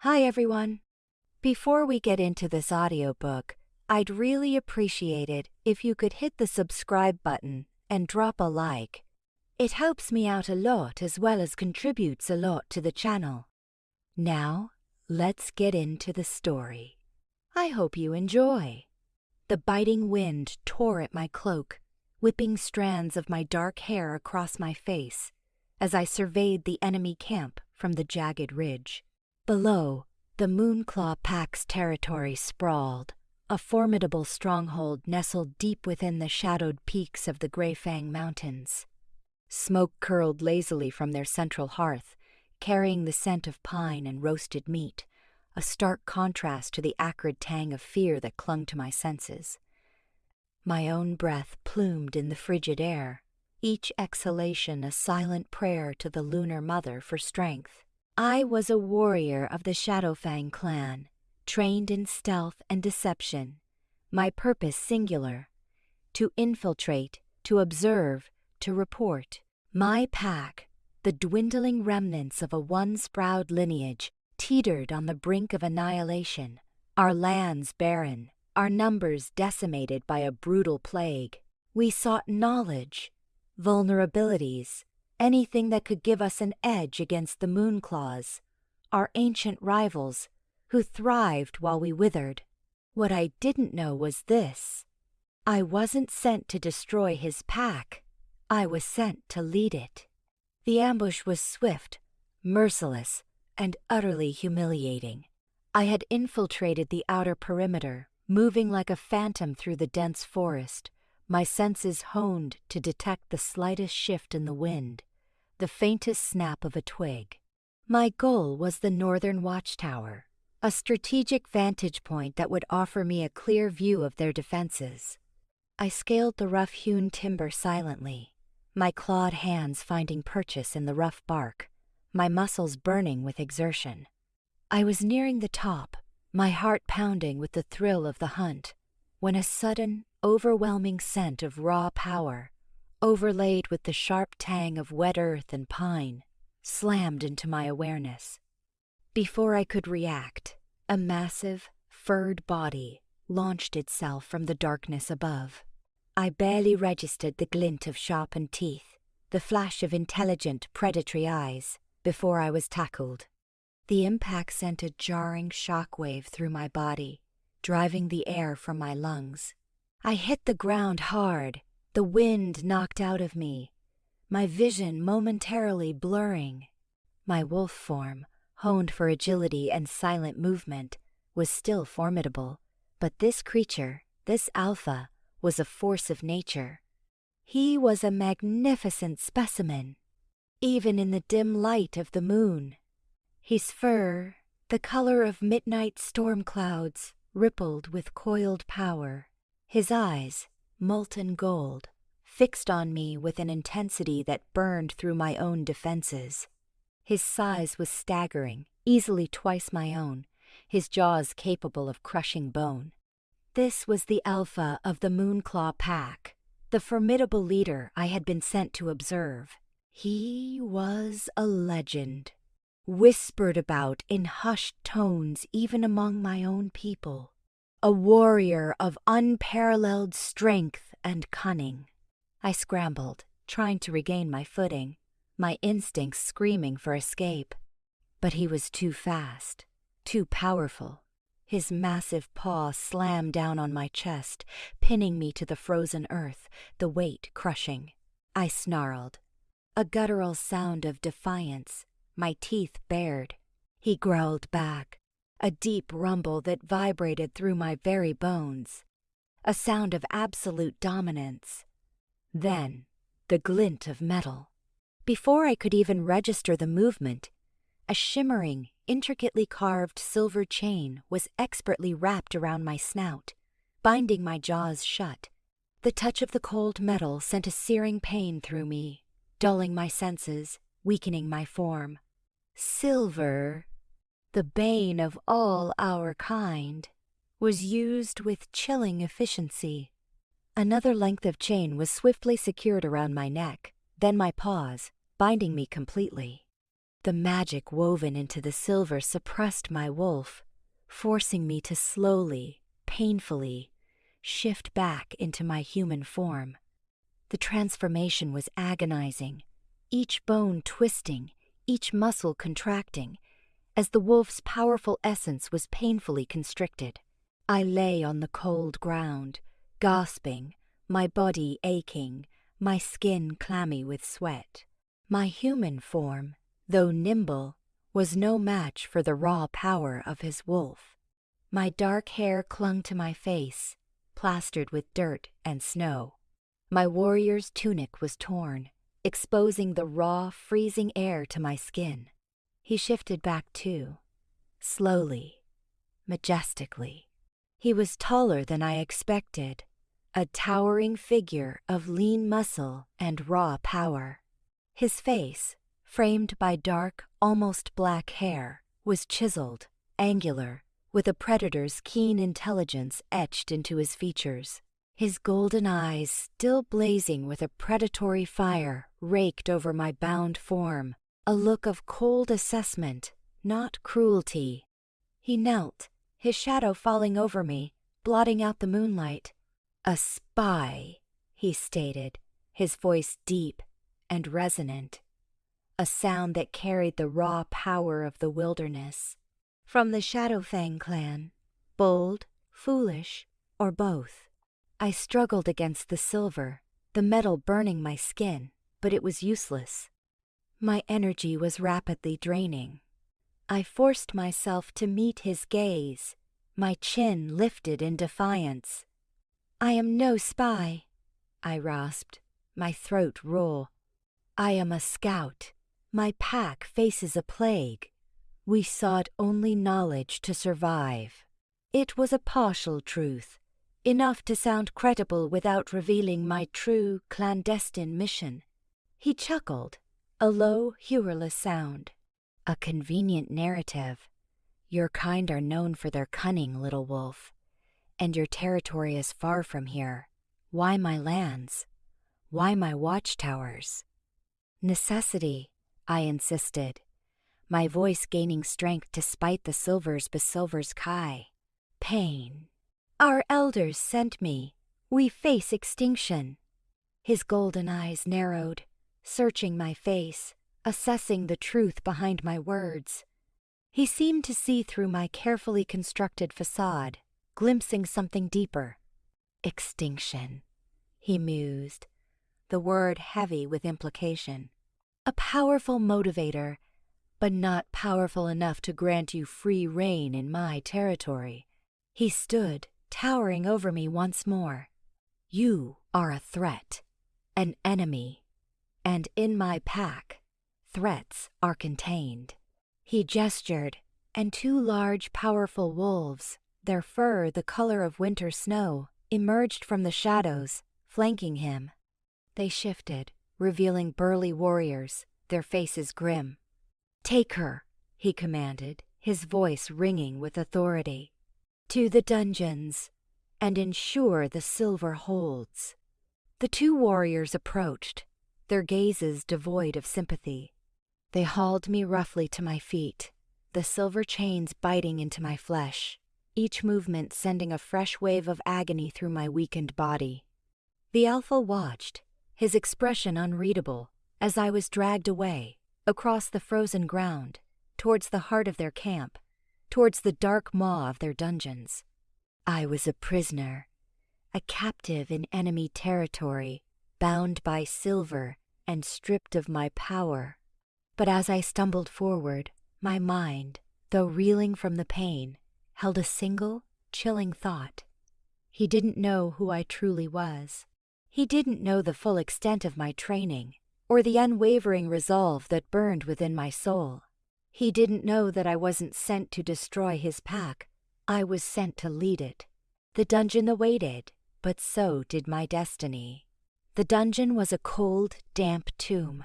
Hi everyone! Before we get into this audiobook, I'd really appreciate it if you could hit the subscribe button and drop a like. It helps me out a lot as well as contributes a lot to the channel. Now, let's get into the story. I hope you enjoy. The biting wind tore at my cloak, whipping strands of my dark hair across my face as I surveyed the enemy camp from the jagged ridge. Below, the Moonclaw Pack's territory sprawled, a formidable stronghold nestled deep within the shadowed peaks of the Greyfang Mountains. Smoke curled lazily from their central hearth, carrying the scent of pine and roasted meat, a stark contrast to the acrid tang of fear that clung to my senses. My own breath plumed in the frigid air, each exhalation a silent prayer to the Lunar Mother for strength. I was a warrior of the Shadowfang clan, trained in stealth and deception, my purpose singular: to infiltrate, to observe, to report. My pack, the dwindling remnants of a once-proud lineage, teetered on the brink of annihilation, our lands barren, our numbers decimated by a brutal plague. We sought knowledge, vulnerabilities, anything that could give us an edge against the Moonclaws, our ancient rivals, who thrived while we withered. What I didn't know was this: I wasn't sent to destroy his pack, I was sent to lead it. The ambush was swift, merciless, and utterly humiliating. I had infiltrated the outer perimeter, moving like a phantom through the dense forest, my senses honed to detect the slightest shift in the wind, the faintest snap of a twig. My goal was the northern watchtower, a strategic vantage point that would offer me a clear view of their defenses. I scaled the rough-hewn timber silently, my clawed hands finding purchase in the rough bark, my muscles burning with exertion. I was nearing the top, my heart pounding with the thrill of the hunt, when a sudden, overwhelming scent of raw power, overlaid with the sharp tang of wet earth and pine, slammed into my awareness. Before I could react, a massive, furred body launched itself from the darkness above. I barely registered the glint of sharpened teeth, the flash of intelligent, predatory eyes, before I was tackled. The impact sent a jarring shockwave through my body, driving the air from my lungs. I hit the ground hard, the wind knocked out of me, my vision momentarily blurring. My wolf form, honed for agility and silent movement, was still formidable, but this creature, this alpha, was a force of nature. He was a magnificent specimen, even in the dim light of the moon. His fur, the color of midnight storm clouds, rippled with coiled power. His eyes, molten gold, fixed on me with an intensity that burned through my own defenses. His size was staggering, easily twice my own, his jaws capable of crushing bone. This was the alpha of the Moonclaw Pack, the formidable leader I had been sent to observe. He was a legend, whispered about in hushed tones even among my own people. A warrior of unparalleled strength and cunning. I scrambled, trying to regain my footing, my instincts screaming for escape. But he was too fast, too powerful. His massive paw slammed down on my chest, pinning me to the frozen earth, the weight crushing. I snarled, a guttural sound of defiance, my teeth bared. He growled back, a deep rumble that vibrated through my very bones, a sound of absolute dominance. Then, the glint of metal. Before I could even register the movement, a shimmering, intricately carved silver chain was expertly wrapped around my snout, binding my jaws shut. The touch of the cold metal sent a searing pain through me, dulling my senses, weakening my form. Silver, the bane of all our kind, was used with chilling efficiency. Another length of chain was swiftly secured around my neck, then my paws, binding me completely. The magic woven into the silver suppressed my wolf, forcing me to slowly, painfully, shift back into my human form. The transformation was agonizing, each bone twisting, each muscle contracting, as the wolf's powerful essence was painfully constricted. I lay on the cold ground, gasping, my body aching, my skin clammy with sweat. My human form, though nimble, was no match for the raw power of his wolf. My dark hair clung to my face, plastered with dirt and snow. My warrior's tunic was torn, exposing the raw, freezing air to my skin. He shifted back too, slowly, majestically. He was taller than I expected, a towering figure of lean muscle and raw power. His face, framed by dark, almost black hair, was chiseled, angular, with a predator's keen intelligence etched into his features. His golden eyes, still blazing with a predatory fire, raked over my bound form, a look of cold assessment, not cruelty. He knelt, his shadow falling over me, blotting out the moonlight. "A spy," he stated, his voice deep and resonant, a sound that carried the raw power of the wilderness. "From the Shadowfang clan, bold, foolish, or both?" I struggled against the silver, the metal burning my skin, but it was useless. My energy was rapidly draining. I forced myself to meet his gaze, my chin lifted in defiance. "I am no spy," I rasped, my throat raw. "I am a scout. My pack faces a plague. We sought only knowledge to survive." It was a partial truth, enough to sound credible without revealing my true, clandestine mission. He chuckled, a low, humorless sound. "A convenient narrative. Your kind are known for their cunning, little wolf. And your territory is far from here. Why my lands? Why my watchtowers?" "Necessity," I insisted, my voice gaining strength despite the silver's besilver's kai. "Pain. Our elders sent me. We face extinction." His golden eyes narrowed, searching my face, assessing the truth behind my words. He seemed to see through my carefully constructed facade, glimpsing something deeper. "Extinction," he mused, the word heavy with implication. "A powerful motivator, but not powerful enough to grant you free rein in my territory." He stood, towering over me once more. "You are a threat, an enemy, and in my pack, threats are contained." He gestured, and two large, powerful wolves, their fur the color of winter snow, emerged from the shadows, flanking him. They shifted, revealing burly warriors, their faces grim. "Take her," he commanded, his voice ringing with authority. "To the dungeons, and ensure the silver holds." The two warriors approached, their gazes devoid of sympathy. They hauled me roughly to my feet, the silver chains biting into my flesh, each movement sending a fresh wave of agony through my weakened body. The alpha watched, his expression unreadable, as I was dragged away, across the frozen ground, towards the heart of their camp, towards the dark maw of their dungeons. I was a prisoner, a captive in enemy territory, bound by silver and stripped of my power. But as I stumbled forward, my mind, though reeling from the pain, held a single, chilling thought. He didn't know who I truly was. He didn't know the full extent of my training, or the unwavering resolve that burned within my soul. He didn't know that I wasn't sent to destroy his pack. I was sent to lead it. The dungeon awaited, but so did my destiny. The dungeon was a cold, damp tomb,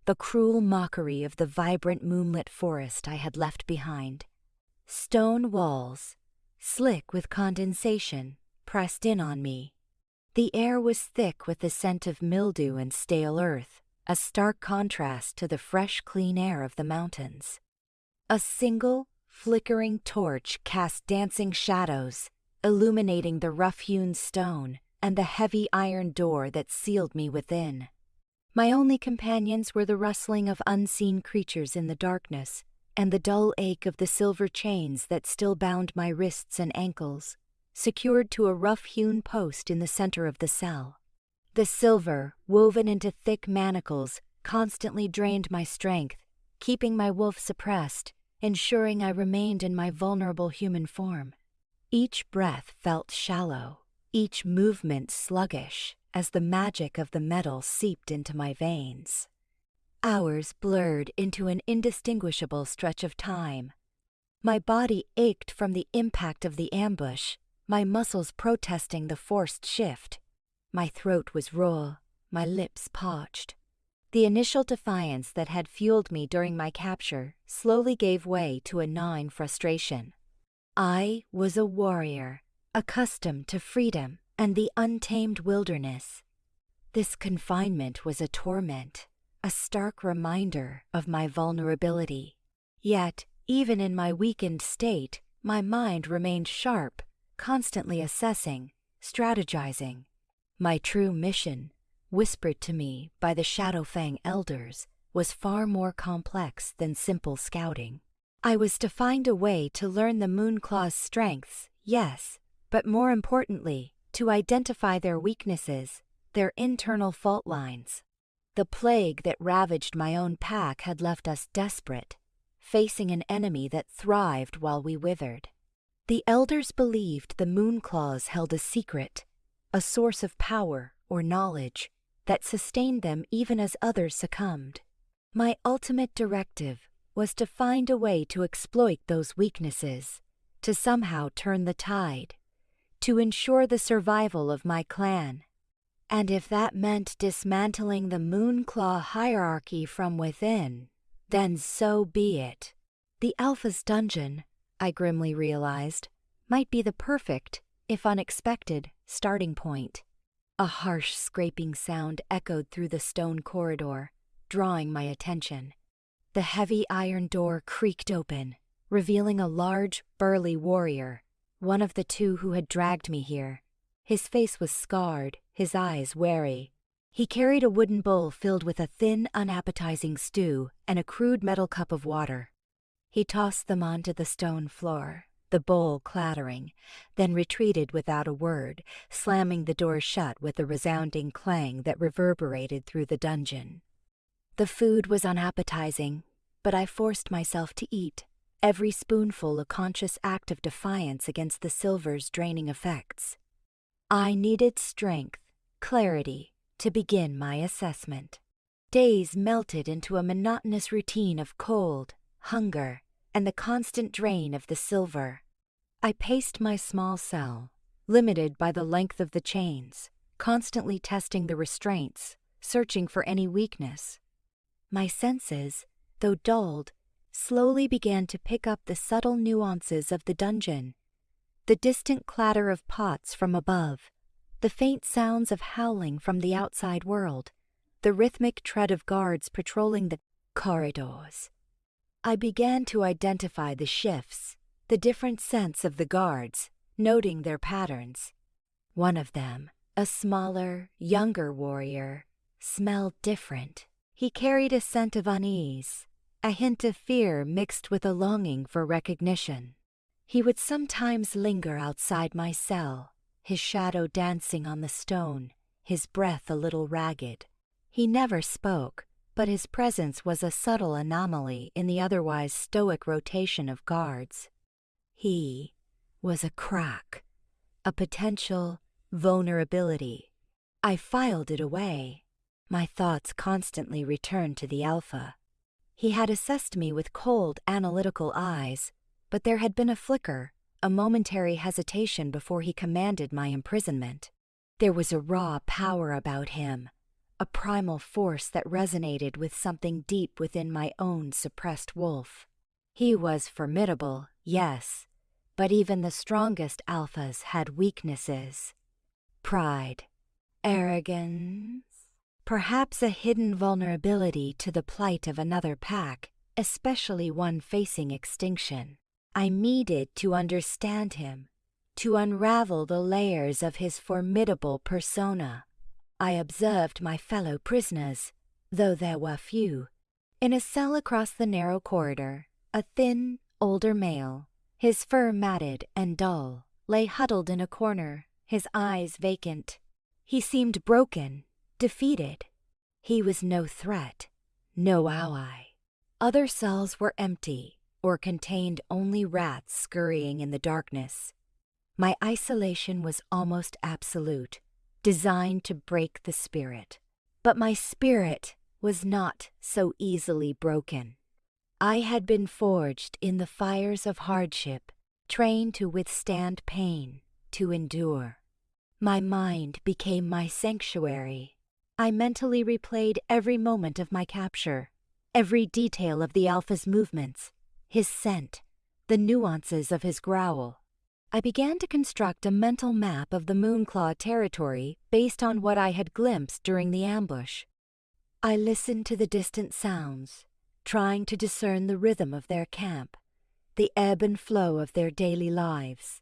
the cruel mockery of the vibrant moonlit forest I had left behind. Stone walls, slick with condensation, pressed in on me. The air was thick with the scent of mildew and stale earth, a stark contrast to the fresh, clean air of the mountains. A single, flickering torch cast dancing shadows, illuminating the rough-hewn stone and the heavy iron door that sealed me within. My only companions were the rustling of unseen creatures in the darkness and the dull ache of the silver chains that still bound my wrists and ankles, secured to a rough-hewn post in the center of the cell. The silver, woven into thick manacles, constantly drained my strength, keeping my wolf suppressed, ensuring I remained in my vulnerable human form. Each breath felt shallow, each movement sluggish, as the magic of the metal seeped into my veins. Hours blurred into an indistinguishable stretch of time. My body ached from the impact of the ambush, my muscles protesting the forced shift. My throat was raw, my lips parched. The initial defiance that had fueled me during my capture slowly gave way to a gnawing frustration. I was a warrior, accustomed to freedom and the untamed wilderness. This confinement was a torment, a stark reminder of my vulnerability. Yet, even in my weakened state, my mind remained sharp, constantly assessing, strategizing. My true mission, whispered to me by the Shadowfang elders, was far more complex than simple scouting. I was to find a way to learn the Moonclaw's strengths, yes, but more importantly, to identify their weaknesses, their internal fault lines. The plague that ravaged my own pack had left us desperate, facing an enemy that thrived while we withered. The elders believed the Moonclaws held a secret, a source of power or knowledge that sustained them even as others succumbed. My ultimate directive was to find a way to exploit those weaknesses, to somehow turn the tide, to ensure the survival of my clan. And if that meant dismantling the Moonclaw hierarchy from within, then so be it. The Alpha's dungeon, I grimly realized, might be the perfect, if unexpected, starting point. A harsh scraping sound echoed through the stone corridor, drawing my attention. The heavy iron door creaked open, revealing a large, burly warrior, one of the two who had dragged me here. His face was scarred, his eyes wary. He carried a wooden bowl filled with a thin, unappetizing stew and a crude metal cup of water. He tossed them onto the stone floor, the bowl clattering, then retreated without a word, slamming the door shut with a resounding clang that reverberated through the dungeon. The food was unappetizing, but I forced myself to eat, every spoonful a conscious act of defiance against the silver's draining effects. I needed strength, clarity, to begin my assessment. Days melted into a monotonous routine of cold, hunger, and the constant drain of the silver. I paced my small cell, limited by the length of the chains, constantly testing the restraints, searching for any weakness. My senses, though dulled, slowly began to pick up the subtle nuances of the dungeon. The distant clatter of pots from above, the faint sounds of howling from the outside world, the rhythmic tread of guards patrolling the corridors. I began to identify the shifts, the different scents of the guards, noting their patterns. One of them, a smaller, younger warrior, smelled different. He carried a scent of unease, a hint of fear mixed with a longing for recognition. He would sometimes linger outside my cell, his shadow dancing on the stone, his breath a little ragged. He never spoke, but his presence was a subtle anomaly in the otherwise stoic rotation of guards. He was a crack, a potential vulnerability. I filed it away. My thoughts constantly returned to the Alpha. He had assessed me with cold, analytical eyes, but there had been a flicker, a momentary hesitation before he commanded my imprisonment. There was a raw power about him, a primal force that resonated with something deep within my own suppressed wolf. He was formidable, yes, but even the strongest alphas had weaknesses. Pride, arrogance, perhaps a hidden vulnerability to the plight of another pack, especially one facing extinction. I needed to understand him, to unravel the layers of his formidable persona. I observed my fellow prisoners, though there were few. In a cell across the narrow corridor, a thin, older male, his fur matted and dull, lay huddled in a corner, his eyes vacant. He seemed broken, defeated. He was no threat, no ally. Other cells were empty or contained only rats scurrying in the darkness. My isolation was almost absolute, designed to break the spirit. But my spirit was not so easily broken. I had been forged in the fires of hardship, trained to withstand pain, to endure. My mind became my sanctuary. I mentally replayed every moment of my capture, every detail of the Alpha's movements, his scent, the nuances of his growl. I began to construct a mental map of the Moonclaw territory based on what I had glimpsed during the ambush. I listened to the distant sounds, trying to discern the rhythm of their camp, the ebb and flow of their daily lives.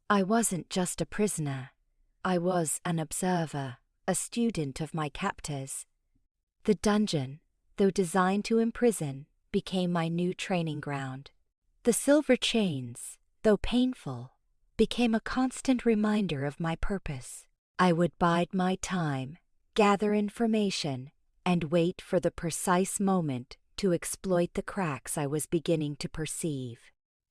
I wasn't just a prisoner. I was an observer, a student of my captors. The dungeon, though designed to imprison, became my new training ground. The silver chains, though painful, became a constant reminder of my purpose. I would bide my time, gather information, and wait for the precise moment to exploit the cracks I was beginning to perceive.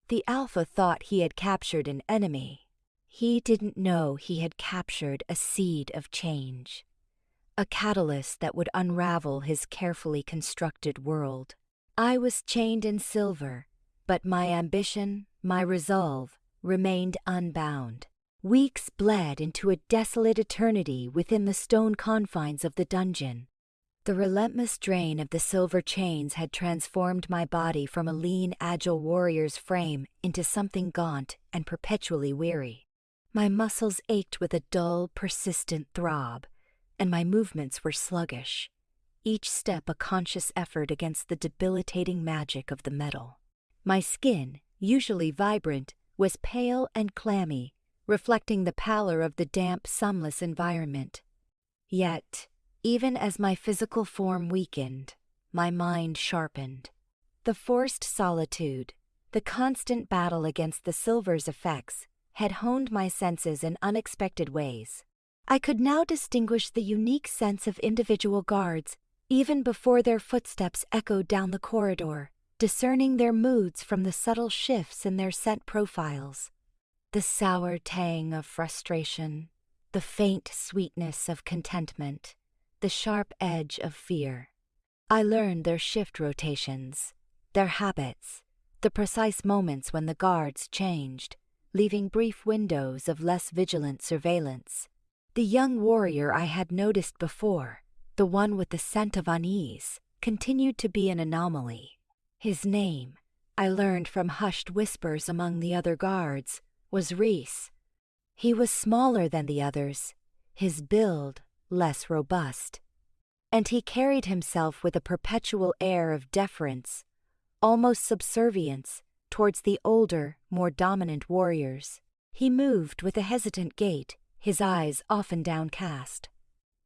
The Alpha thought he had captured an enemy. He didn't know he had captured a seed of change, a catalyst that would unravel his carefully constructed world. I was chained in silver, but my ambition, my resolve, remained unbound. Weeks bled into a desolate eternity within the stone confines of the dungeon. The relentless drain of the silver chains had transformed my body from a lean, agile warrior's frame into something gaunt and perpetually weary. My muscles ached with a dull, persistent throb, and my movements were sluggish, each step a conscious effort against the debilitating magic of the metal. My skin, usually vibrant, was pale and clammy, reflecting the pallor of the damp, sunless environment. Yet, even as my physical form weakened, my mind sharpened. The forced solitude, the constant battle against the silver's effects, had honed my senses in unexpected ways. I could now distinguish the unique sense of individual guards, even before their footsteps echoed down the corridor, discerning their moods from the subtle shifts in their scent profiles. The sour tang of frustration, the faint sweetness of contentment, the sharp edge of fear. I learned their shift rotations, their habits, the precise moments when the guards changed, leaving brief windows of less vigilant surveillance. The young warrior I had noticed before, the one with the scent of unease, continued to be an anomaly. His name, I learned from hushed whispers among the other guards, was Reese. He was smaller than the others, his build less robust, and he carried himself with a perpetual air of deference, almost subservience, towards the older, more dominant warriors. He moved with a hesitant gait, his eyes often downcast.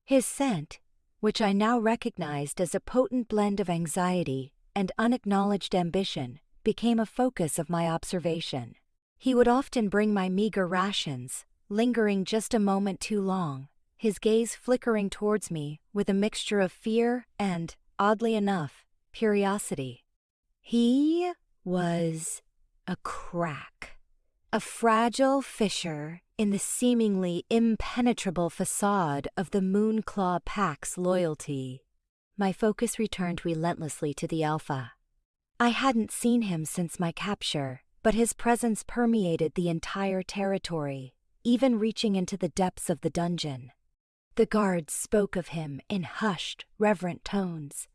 His scent, which I now recognized as a potent blend of anxiety and unacknowledged ambition, became a focus of my observation. He would often bring my meager rations, lingering just a moment too long, his gaze flickering towards me with a mixture of fear and, oddly enough, curiosity. He was a crack, a fragile fissure in the seemingly impenetrable facade of the Moonclaw Pack's loyalty. My focus returned relentlessly to the Alpha. I hadn't seen him since my capture, but his presence permeated the entire territory, even reaching into the depths of the dungeon. The guards spoke of him in hushed, reverent tones,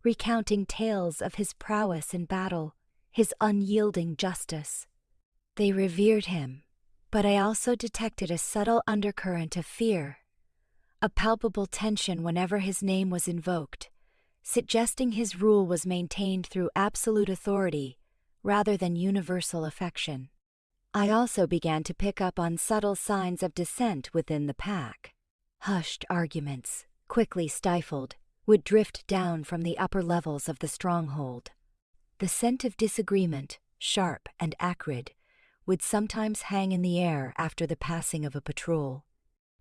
recounting tales of his prowess in battle, his unyielding justice. They revered him, but I also detected a subtle undercurrent of fear, a palpable tension whenever his name was invoked, suggesting his rule was maintained through absolute authority rather than universal affection. I also began to pick up on subtle signs of dissent within the pack. Hushed arguments, quickly stifled, would drift down from the upper levels of the stronghold. The scent of disagreement, sharp and acrid, would sometimes hang in the air after the passing of a patrol.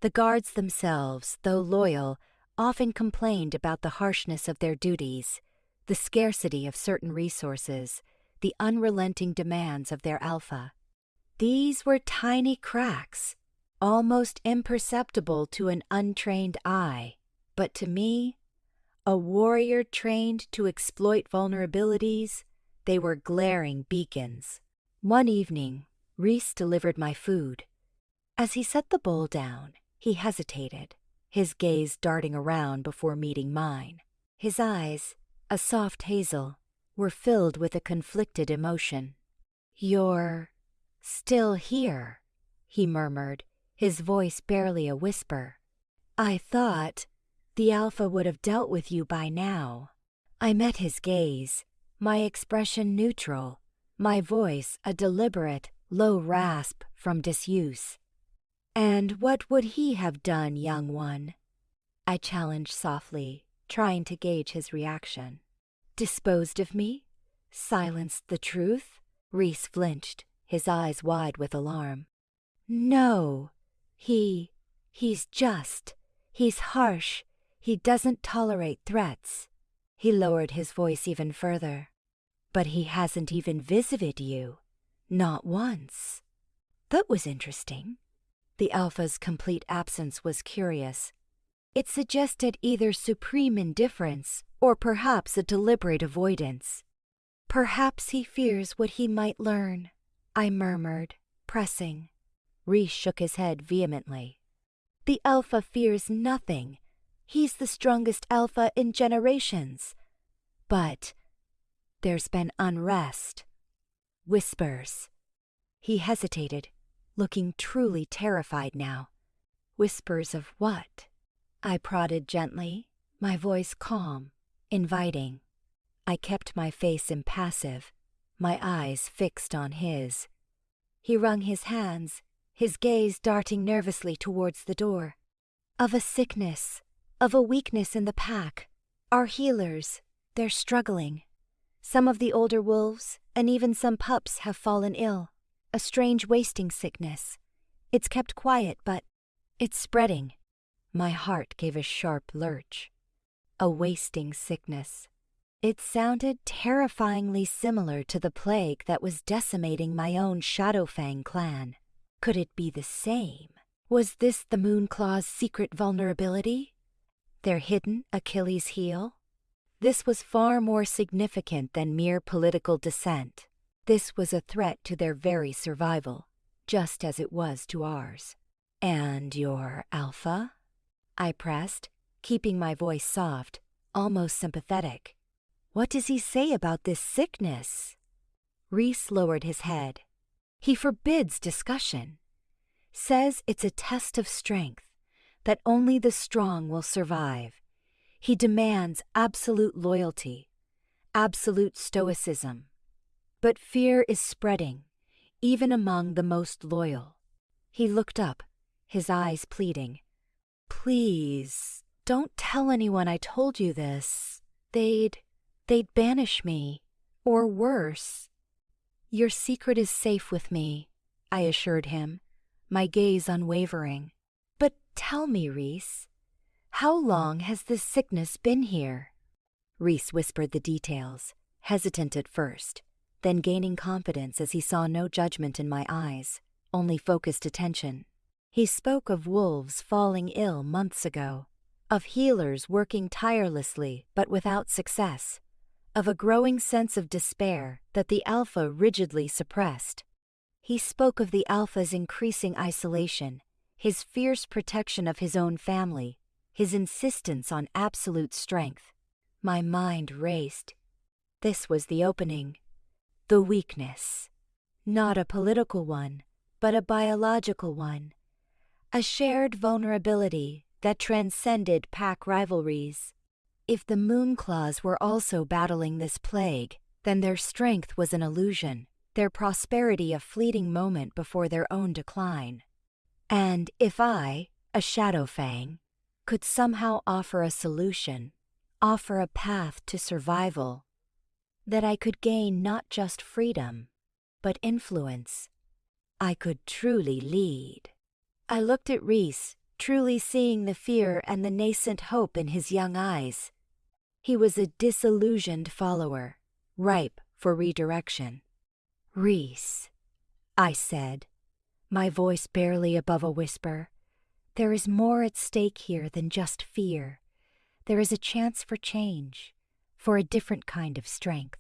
The guards themselves, though loyal, often complained about the harshness of their duties, the scarcity of certain resources, the unrelenting demands of their alpha. These were tiny cracks, almost imperceptible to an untrained eye, but to me, a warrior trained to exploit vulnerabilities, they were glaring beacons. One evening, Reese delivered my food. As he set the bowl down, he hesitated, his gaze darting around before meeting mine. His eyes, a soft hazel, were filled with a conflicted emotion. "You're still here," he murmured, his voice barely a whisper. "I thought the Alpha would have dealt with you by now." I met his gaze, my expression neutral, my voice a deliberate, low rasp from disuse. "And what would he have done, young one?" I challenged softly, trying to gauge his reaction. "Disposed of me? Silenced the truth?" Reese flinched, his eyes wide with alarm. "No. He's harsh. He doesn't tolerate threats." He lowered his voice even further. "But he hasn't even visited you. Not once." That was interesting. The Alpha's complete absence was curious. It suggested either supreme indifference or perhaps a deliberate avoidance. "Perhaps he fears what he might learn," I murmured, pressing. Reese shook his head vehemently. "The Alpha fears nothing. He's the strongest Alpha in generations. But there's been unrest. Whispers." He hesitated, looking truly terrified now. "Whispers of what?" I prodded gently, my voice calm, inviting. I kept my face impassive, my eyes fixed on his. He wrung his hands, his gaze darting nervously towards the door. "Of a sickness, of a weakness in the pack. Our healers, they're struggling. Some of the older wolves and even some pups have fallen ill. A strange wasting sickness. It's kept quiet, but it's spreading." My heart gave a sharp lurch. A wasting sickness. It sounded terrifyingly similar to the plague that was decimating my own Shadowfang clan. Could it be the same? Was this the Moonclaw's secret vulnerability? Their hidden Achilles heel? This was far more significant than mere political dissent. This was a threat to their very survival, just as it was to ours. "And your Alpha?" I pressed, keeping my voice soft, almost sympathetic. "What does he say about this sickness?" Reese lowered his head. "He forbids discussion. Says it's a test of strength, that only the strong will survive. He demands absolute loyalty, absolute stoicism. But fear is spreading, even among the most loyal." He looked up, his eyes pleading. "Please, don't tell anyone I told you this. They'd banish me, or worse." "Your secret is safe with me," I assured him, my gaze unwavering. "But tell me, Reese, how long has this sickness been here?" Reese whispered the details, hesitant at first, then gaining confidence as he saw no judgment in my eyes, only focused attention. He spoke of wolves falling ill months ago, of healers working tirelessly but without success, of a growing sense of despair that the Alpha rigidly suppressed. He spoke of the Alpha's increasing isolation, his fierce protection of his own family, his insistence on absolute strength. My mind raced. This was the opening. The weakness. Not a political one, but a biological one. A shared vulnerability that transcended pack rivalries. If the Moonclaws were also battling this plague, then their strength was an illusion, their prosperity a fleeting moment before their own decline. And if I, a Shadowfang, could somehow offer a solution, offer a path to survival, that I could gain not just freedom, but influence, I could truly lead. I looked at Reese, truly seeing the fear and the nascent hope in his young eyes. He was a disillusioned follower, ripe for redirection. "Reese," I said, my voice barely above a whisper, "there is more at stake here than just fear. There is a chance for change, for a different kind of strength."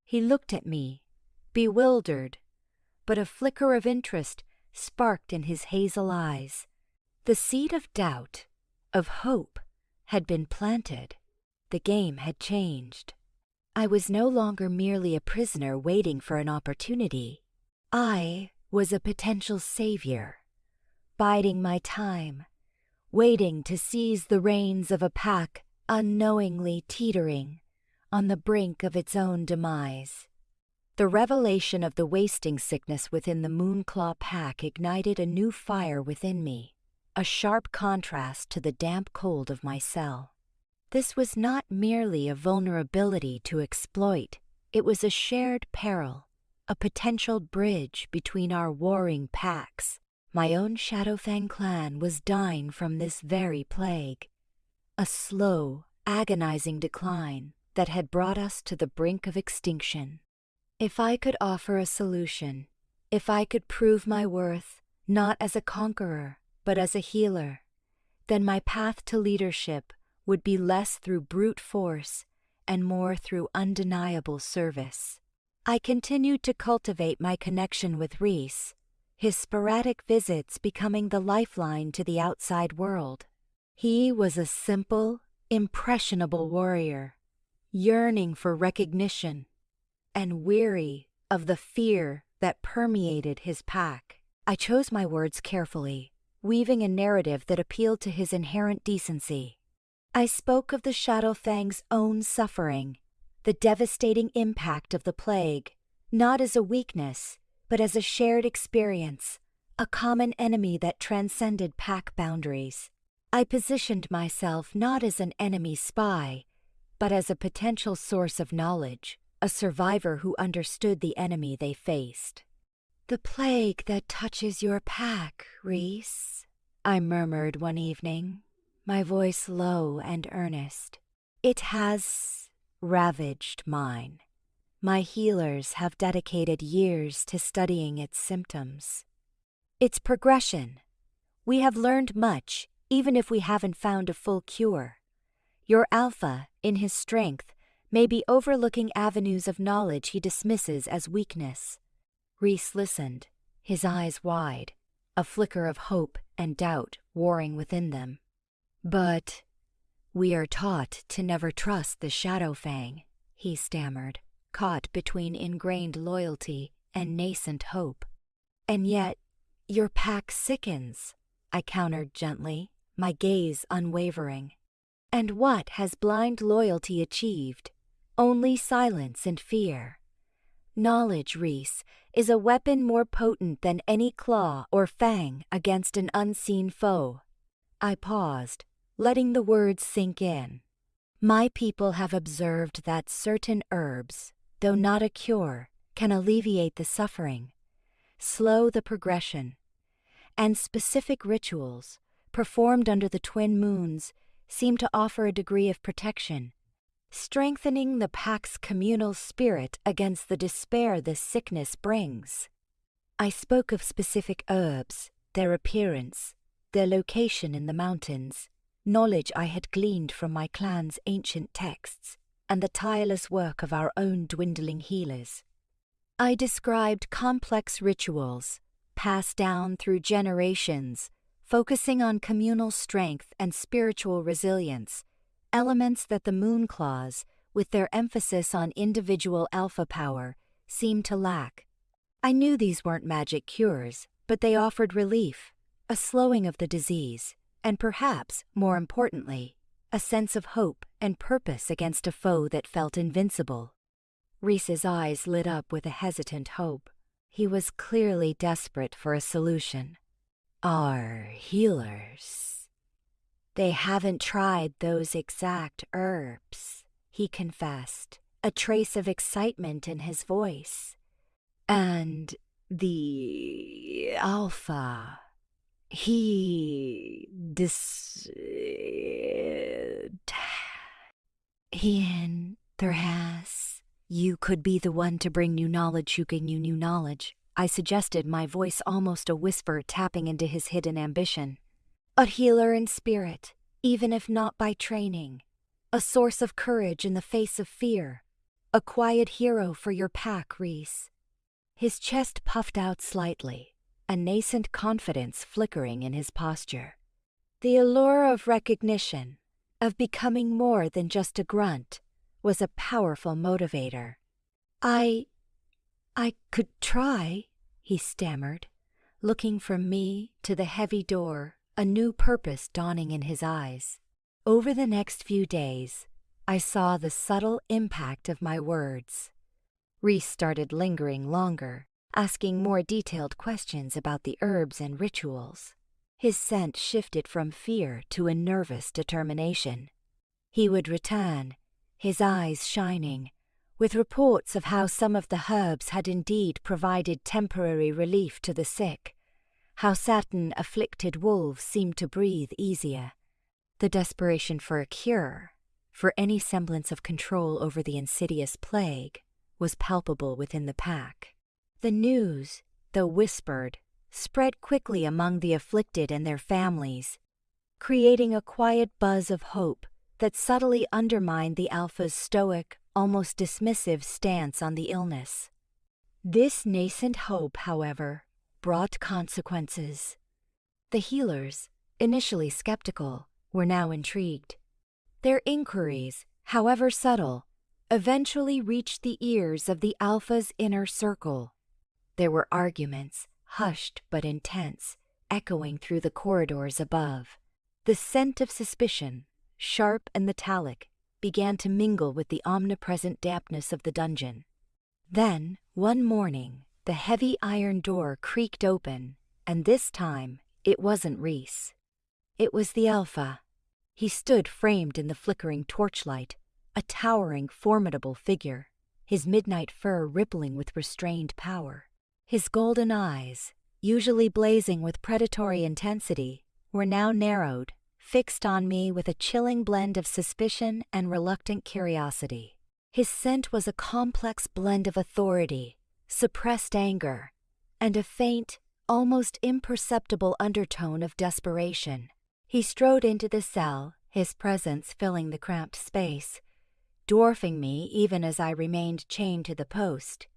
He looked at me, bewildered, but a flicker of interest sparked in his hazel eyes. The seed of doubt, of hope, had been planted. The game had changed. I was no longer merely a prisoner waiting for an opportunity. I was a potential savior, biding my time, waiting to seize the reins of a pack unknowingly teetering on the brink of its own demise. The revelation of the wasting sickness within the Moonclaw Pack ignited a new fire within me, a sharp contrast to the damp cold of my cell. This was not merely a vulnerability to exploit, it was a shared peril, a potential bridge between our warring packs. My own Shadowfang clan was dying from this very plague, a slow, agonizing decline that had brought us to the brink of extinction. If I could offer a solution, if I could prove my worth, not as a conqueror, but as a healer, then my path to leadership would be less through brute force and more through undeniable service. I continued to cultivate my connection with Reese, his sporadic visits becoming the lifeline to the outside world. He was a simple, impressionable warrior, yearning for recognition and weary of the fear that permeated his pack. I chose my words carefully, weaving a narrative that appealed to his inherent decency. I spoke of the Shadowfang's own suffering, the devastating impact of the plague, not as a weakness, but as a shared experience, a common enemy that transcended pack boundaries. I positioned myself not as an enemy spy, but as a potential source of knowledge, a survivor who understood the enemy they faced. "The plague that touches your pack, Reese," I murmured one evening, my voice low and earnest. "It has ravaged mine. My healers have dedicated years to studying its symptoms. Its progression. We have learned much, even if we haven't found a full cure. Your alpha, in his strength, may be overlooking avenues of knowledge he dismisses as weakness." Reese listened, his eyes wide, a flicker of hope and doubt warring within them. "But we are taught to never trust the Shadowfang," he stammered, caught between ingrained loyalty and nascent hope. "And yet, your pack sickens," I countered gently, my gaze unwavering. "And what has blind loyalty achieved? Only silence and fear. Knowledge, Reese, is a weapon more potent than any claw or fang against an unseen foe." I paused, letting the words sink in. "My people have observed that certain herbs, though not a cure, can alleviate the suffering, slow the progression, and specific rituals, performed under the twin moons, seem to offer a degree of protection, strengthening the pack's communal spirit against the despair this sickness brings." I spoke of specific herbs, their appearance, their location in the mountains, knowledge I had gleaned from my clan's ancient texts, and the tireless work of our own dwindling healers. I described complex rituals, passed down through generations, focusing on communal strength and spiritual resilience, elements that the Moonclaws, with their emphasis on individual alpha power, seemed to lack. I knew these weren't magic cures, but they offered relief, a slowing of the disease, and perhaps, more importantly, a sense of hope and purpose against a foe that felt invincible. Reese's eyes lit up with a hesitant hope. He was clearly desperate for a solution. Our healers. They haven't tried those exact herbs, he confessed, a trace of excitement in his voice. And the alpha. You could be the one to bring new knowledge who can new knowledge, I suggested, my voice almost a whisper, tapping into his hidden ambition. A healer in spirit, even if not by training. A source of courage in the face of fear. A quiet hero for your pack, Reese. His chest puffed out slightly, a nascent confidence flickering in his posture. The allure of recognition, of becoming more than just a grunt, was a powerful motivator. I could try, he stammered, looking from me to the heavy door, a new purpose dawning in his eyes. Over the next few days, I saw the subtle impact of my words. Reese started lingering longer, asking more detailed questions about the herbs and rituals. His scent shifted from fear to a nervous determination. He would return, his eyes shining, with reports of how some of the herbs had indeed provided temporary relief to the sick, how Saturn-afflicted wolves seemed to breathe easier. The desperation for a cure, for any semblance of control over the insidious plague, was palpable within the pack. The news, though whispered, spread quickly among the afflicted and their families, creating a quiet buzz of hope that subtly undermined the alpha's stoic, almost dismissive stance on the illness. This nascent hope, however, brought consequences. The healers, initially skeptical, were now intrigued. Their inquiries, however subtle, eventually reached the ears of the alpha's inner circle. There were arguments, hushed but intense, echoing through the corridors above. The scent of suspicion, sharp and metallic, began to mingle with the omnipresent dampness of the dungeon. Then, one morning, the heavy iron door creaked open, and this time it wasn't Reese. It was the alpha. He stood framed in the flickering torchlight, a towering, formidable figure, his midnight fur rippling with restrained power. His golden eyes, usually blazing with predatory intensity, were now narrowed, fixed on me with a chilling blend of suspicion and reluctant curiosity. His scent was a complex blend of authority, suppressed anger, and a faint, almost imperceptible undertone of desperation. He strode into the cell, his presence filling the cramped space, dwarfing me even as I remained chained to the post.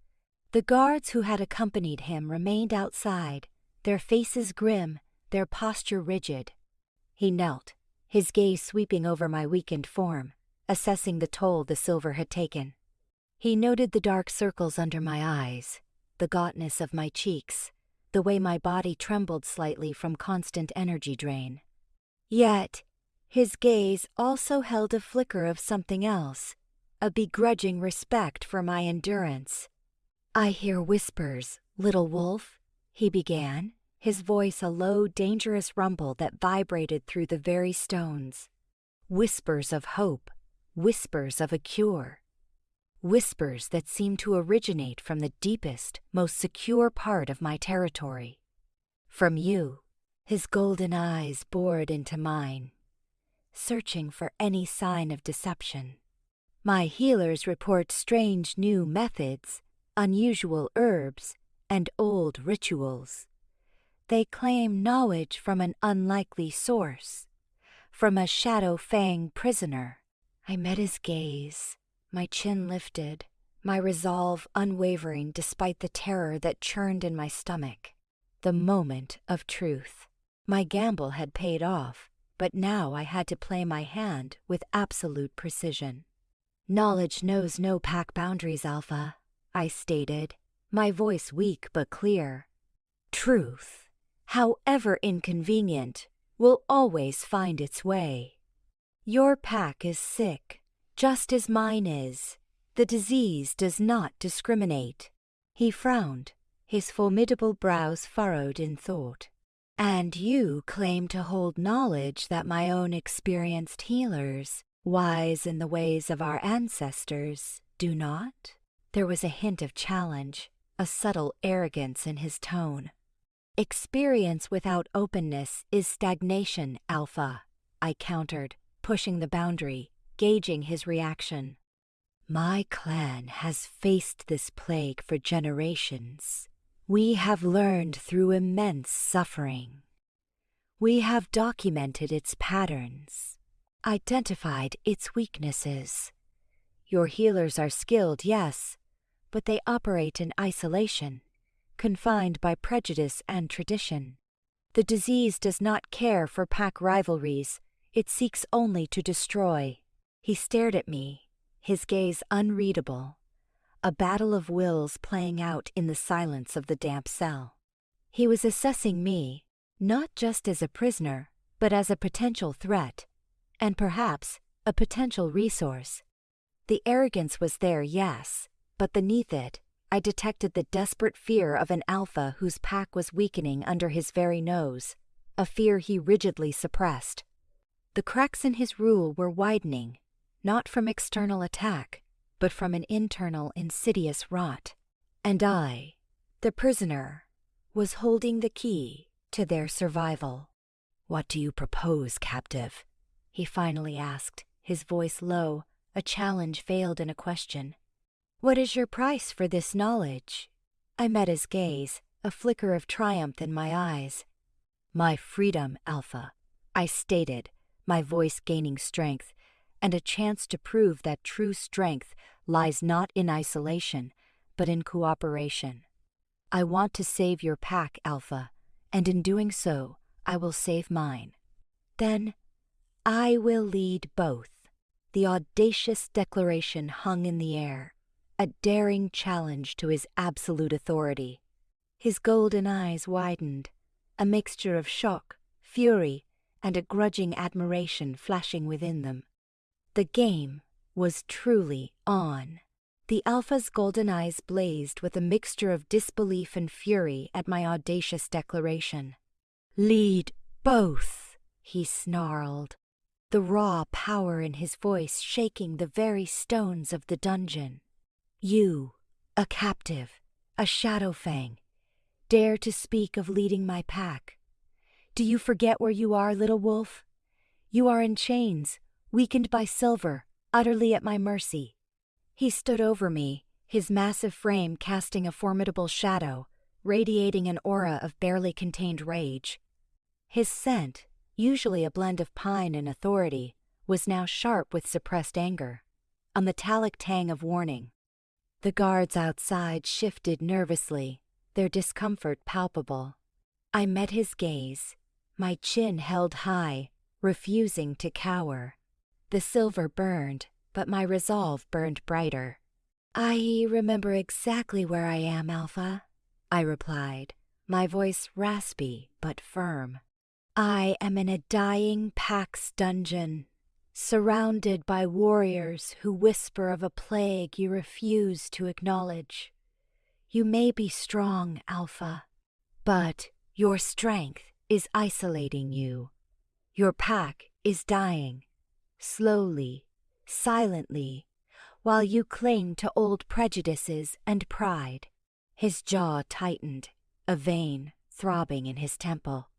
The guards who had accompanied him remained outside, their faces grim, their posture rigid. He knelt, his gaze sweeping over my weakened form, assessing the toll the silver had taken. He noted the dark circles under my eyes, the gautness of my cheeks, the way my body trembled slightly from constant energy drain. Yet, his gaze also held a flicker of something else, a begrudging respect for my endurance. "I hear whispers, little wolf," he began, his voice a low, dangerous rumble that vibrated through the very stones. Whispers of hope, whispers of a cure. Whispers that seemed to originate from the deepest, most secure part of my territory. "From you." His golden eyes bored into mine, searching for any sign of deception. "My healers report strange new methods, unusual herbs, and old rituals. They claim knowledge from an unlikely source, from a Shadow Fang prisoner." I met his gaze, my chin lifted, my resolve unwavering despite the terror that churned in my stomach. The moment of truth. My gamble had paid off, but now I had to play my hand with absolute precision. "Knowledge knows no pack boundaries, Alpha," I stated, my voice weak but clear. "Truth, however inconvenient, will always find its way. Your pack is sick, just as mine is. The disease does not discriminate." He frowned, his formidable brows furrowed in thought. "And you claim to hold knowledge that my own experienced healers, wise in the ways of our ancestors, do not?" There was a hint of challenge, a subtle arrogance in his tone. "Experience without openness is stagnation, Alpha," I countered, pushing the boundary, gauging his reaction. "My clan has faced this plague for generations. We have learned through immense suffering. We have documented its patterns, identified its weaknesses. Your healers are skilled, yes, but they operate in isolation, confined by prejudice and tradition. The disease does not care for pack rivalries, it seeks only to destroy." He stared at me, his gaze unreadable, a battle of wills playing out in the silence of the damp cell. He was assessing me, not just as a prisoner, but as a potential threat, and perhaps a potential resource. The arrogance was there, yes, but beneath it, I detected the desperate fear of an alpha whose pack was weakening under his very nose, a fear he rigidly suppressed. The cracks in his rule were widening, not from external attack, but from an internal insidious rot. And I, the prisoner, was holding the key to their survival. "What do you propose, captive?" he finally asked, his voice low, a challenge veiled in a question. "What is your price for this knowledge?" I met his gaze, a flicker of triumph in my eyes. "My freedom, Alpha," I stated, my voice gaining strength, and a chance to prove that true strength lies not in isolation, but in cooperation. "I want to save your pack, Alpha, and in doing so, I will save mine. Then, I will lead both." The audacious declaration hung in the air, a daring challenge to his absolute authority. His golden eyes widened, a mixture of shock, fury, and a grudging admiration flashing within them. The game was truly on. The Alpha's golden eyes blazed with a mixture of disbelief and fury at my audacious declaration. "Lead both," he snarled, the raw power in his voice shaking the very stones of the dungeon. "You, a captive, a Shadowfang, dare to speak of leading my pack. Do you forget where you are, little wolf? You are in chains, weakened by silver, utterly at my mercy." He stood over me, his massive frame casting a formidable shadow, radiating an aura of barely contained rage. His scent, usually a blend of pine and authority, was now sharp with suppressed anger, a metallic tang of warning. The guards outside shifted nervously, their discomfort palpable. I met his gaze, my chin held high, refusing to cower. The silver burned, but my resolve burned brighter. "I remember exactly where I am, Alpha," I replied, my voice raspy but firm. "I am in a dying pack's dungeon, surrounded by warriors who whisper of a plague you refuse to acknowledge. You may be strong, Alpha, but your strength is isolating you. Your pack is dying, slowly, silently, while you cling to old prejudices and pride." His jaw tightened, a vein throbbing in his temple.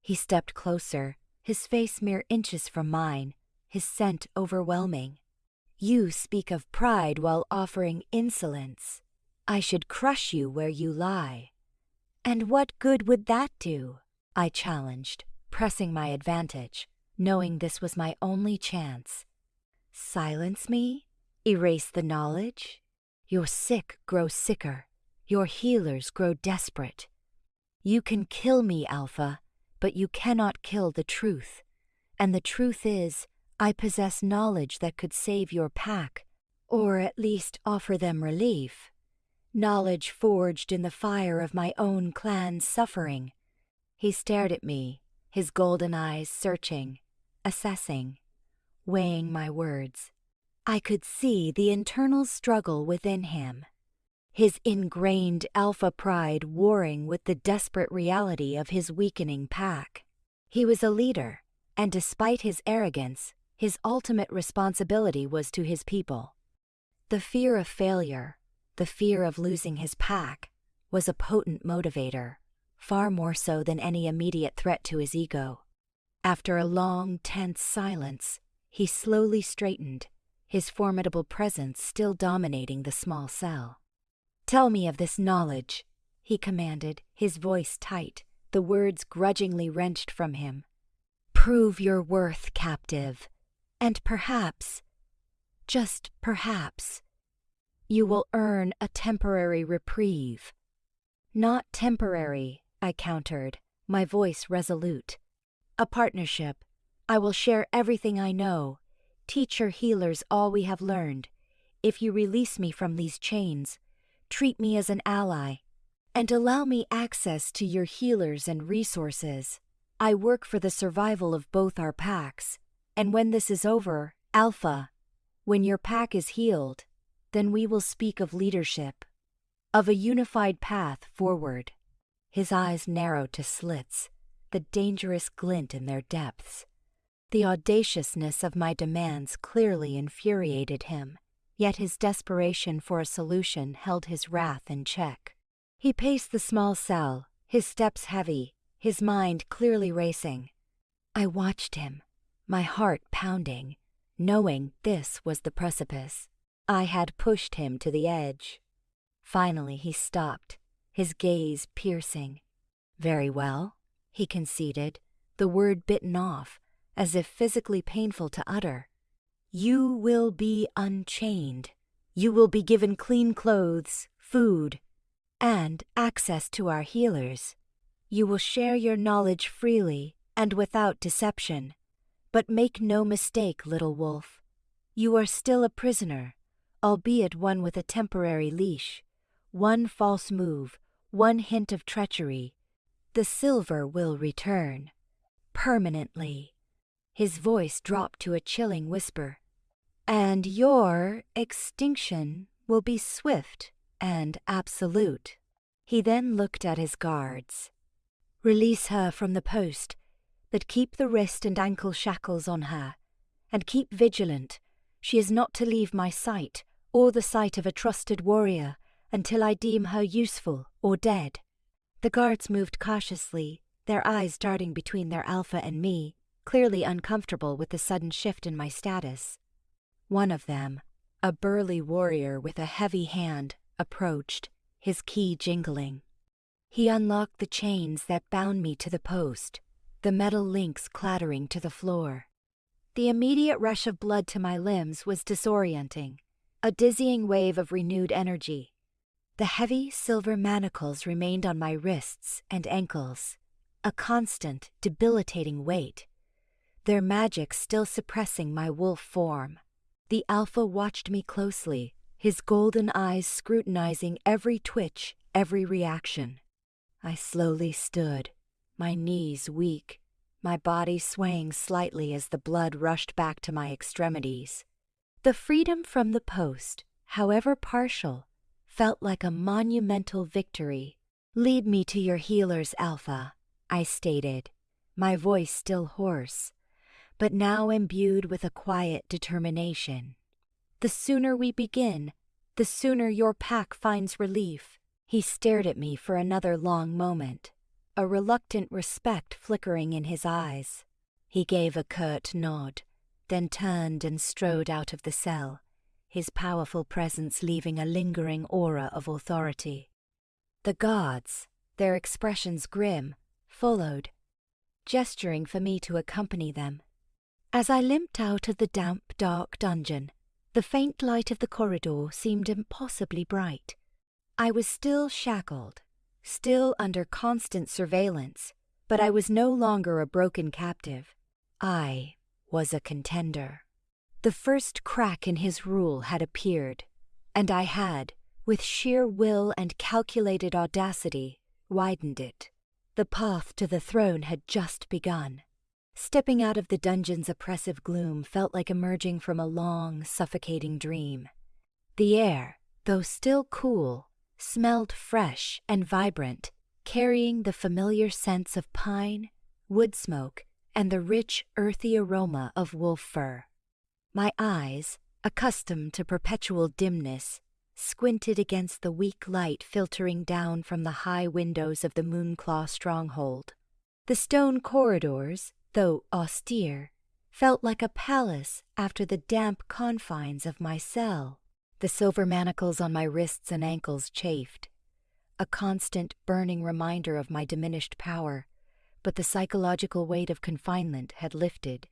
He stepped closer, his face mere inches from mine, his scent overwhelming. "You speak of pride while offering insolence. I should crush you where you lie." "And what good would that do?" I challenged, pressing my advantage, knowing this was my only chance. "Silence me? Erase the knowledge? Your sick grow sicker, your healers grow desperate. You can kill me, Alpha, but you cannot kill the truth. And the truth is, I possess knowledge that could save your pack, or at least offer them relief. Knowledge forged in the fire of my own clan's suffering." He stared at me, his golden eyes searching, assessing, weighing my words. I could see the internal struggle within him, his ingrained alpha pride warring with the desperate reality of his weakening pack. He was a leader, and despite his arrogance, his ultimate responsibility was to his people. The fear of failure, the fear of losing his pack, was a potent motivator, far more so than any immediate threat to his ego. After a long, tense silence, he slowly straightened, his formidable presence still dominating the small cell. "Tell me of this knowledge," he commanded, his voice tight, the words grudgingly wrenched from him. "Prove your worth, captive, and perhaps, just perhaps, you will earn a temporary reprieve." "Not temporary," I countered, my voice resolute. "A partnership. I will share everything I know, teach your healers all we have learned. If you release me from these chains, treat me as an ally, and allow me access to your healers and resources. I work for the survival of both our packs, and when this is over, Alpha, when your pack is healed, then we will speak of leadership, of a unified path forward." His eyes narrowed to slits, the dangerous glint in their depths. The audaciousness of my demands clearly infuriated him, yet his desperation for a solution held his wrath in check. He paced the small cell, his steps heavy, his mind clearly racing. I watched him, my heart pounding, knowing this was the precipice. I had pushed him to the edge. Finally he stopped, his gaze piercing. "Very well," he conceded, the word bitten off, as if physically painful to utter. "You will be unchained. You will be given clean clothes, food, and access to our healers. You will share your knowledge freely and without deception. But make no mistake, little wolf. You are still a prisoner, albeit one with a temporary leash. One false move, one hint of treachery. The silver will return. Permanently." His voice dropped to a chilling whisper. "And your extinction will be swift and absolute." He then looked at his guards. "Release her from the post, but keep the wrist and ankle shackles on her, and keep vigilant. She is not to leave my sight or the sight of a trusted warrior until I deem her useful or dead." The guards moved cautiously, their eyes darting between their alpha and me, clearly uncomfortable with the sudden shift in my status. One of them, a burly warrior with a heavy hand, approached, his key jingling. He unlocked the chains that bound me to the post, the metal links clattering to the floor. The immediate rush of blood to my limbs was disorienting, a dizzying wave of renewed energy. The heavy silver manacles remained on my wrists and ankles, a constant, debilitating weight, their magic still suppressing my wolf form. The alpha watched me closely, his golden eyes scrutinizing every twitch, every reaction. I slowly stood, my knees weak, my body swaying slightly as the blood rushed back to my extremities. The freedom from the post, however partial, felt like a monumental victory. "Lead me to your healers, Alpha," I stated, my voice still hoarse, but now imbued with a quiet determination. "The sooner we begin, the sooner your pack finds relief." He stared at me for another long moment, a reluctant respect flickering in his eyes. He gave a curt nod, then turned and strode out of the cell, his powerful presence leaving a lingering aura of authority. The guards, their expressions grim, followed, gesturing for me to accompany them. As I limped out of the damp, dark dungeon, the faint light of the corridor seemed impossibly bright. I was still shackled, still under constant surveillance, but I was no longer a broken captive. I was a contender. The first crack in his rule had appeared, and I had, with sheer will and calculated audacity, widened it. The path to the throne had just begun. Stepping out of the dungeon's oppressive gloom felt like emerging from a long, suffocating dream. The air, though still cool, smelled fresh and vibrant, carrying the familiar scents of pine, wood smoke, and the rich, earthy aroma of wolf fur. My eyes, accustomed to perpetual dimness, squinted against the weak light filtering down from the high windows of the Moonclaw stronghold. The stone corridors, though austere, felt like a palace after the damp confines of my cell. The silver manacles on my wrists and ankles chafed, a constant burning reminder of my diminished power, but the psychological weight of confinement had lifted.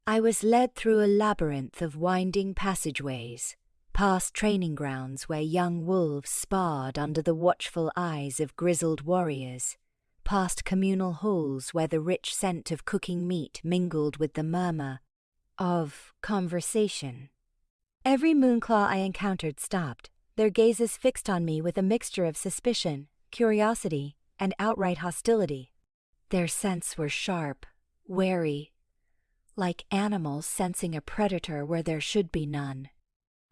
I was led through a labyrinth of winding passageways, past training grounds where young wolves sparred under the watchful eyes of grizzled warriors, past communal halls where the rich scent of cooking meat mingled with the murmur of conversation. Every Moonclaw I encountered stopped, their gazes fixed on me with a mixture of suspicion, curiosity, and outright hostility. Their scents were sharp, wary, like animals sensing a predator where there should be none.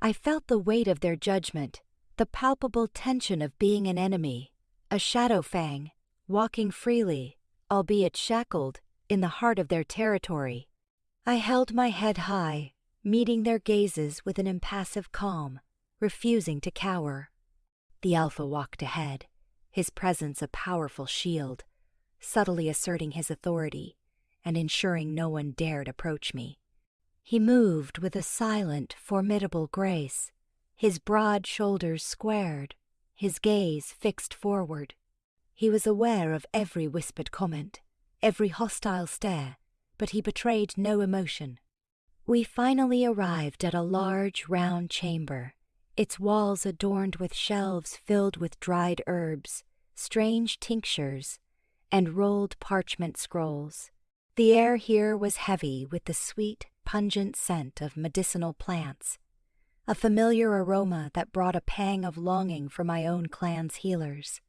I felt the weight of their judgment, the palpable tension of being an enemy, a shadow fang, walking freely, albeit shackled, in the heart of their territory. I held my head high, meeting their gazes with an impassive calm, refusing to cower. The Alpha walked ahead, his presence a powerful shield, subtly asserting his authority and ensuring no one dared approach me. He moved with a silent, formidable grace, his broad shoulders squared, his gaze fixed forward. He was aware of every whispered comment, every hostile stare, but he betrayed no emotion. We finally arrived at a large, round chamber, its walls adorned with shelves filled with dried herbs, strange tinctures, and rolled parchment scrolls. The air here was heavy with the sweet, pungent scent of medicinal plants, a familiar aroma that brought a pang of longing for my own clan's healers.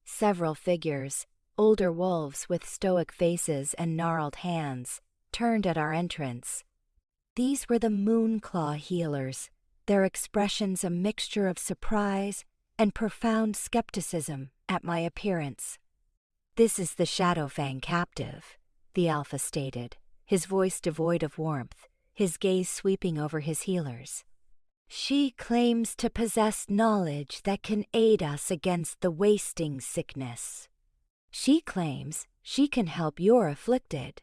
Several figures, older wolves with stoic faces and gnarled hands, turned at our entrance. These were the Moonclaw healers, their expressions a mixture of surprise and profound skepticism at my appearance. "This is the Shadowfang captive," the Alpha stated, his voice devoid of warmth, his gaze sweeping over his healers. "She claims to possess knowledge that can aid us against the wasting sickness. She claims she can help your afflicted."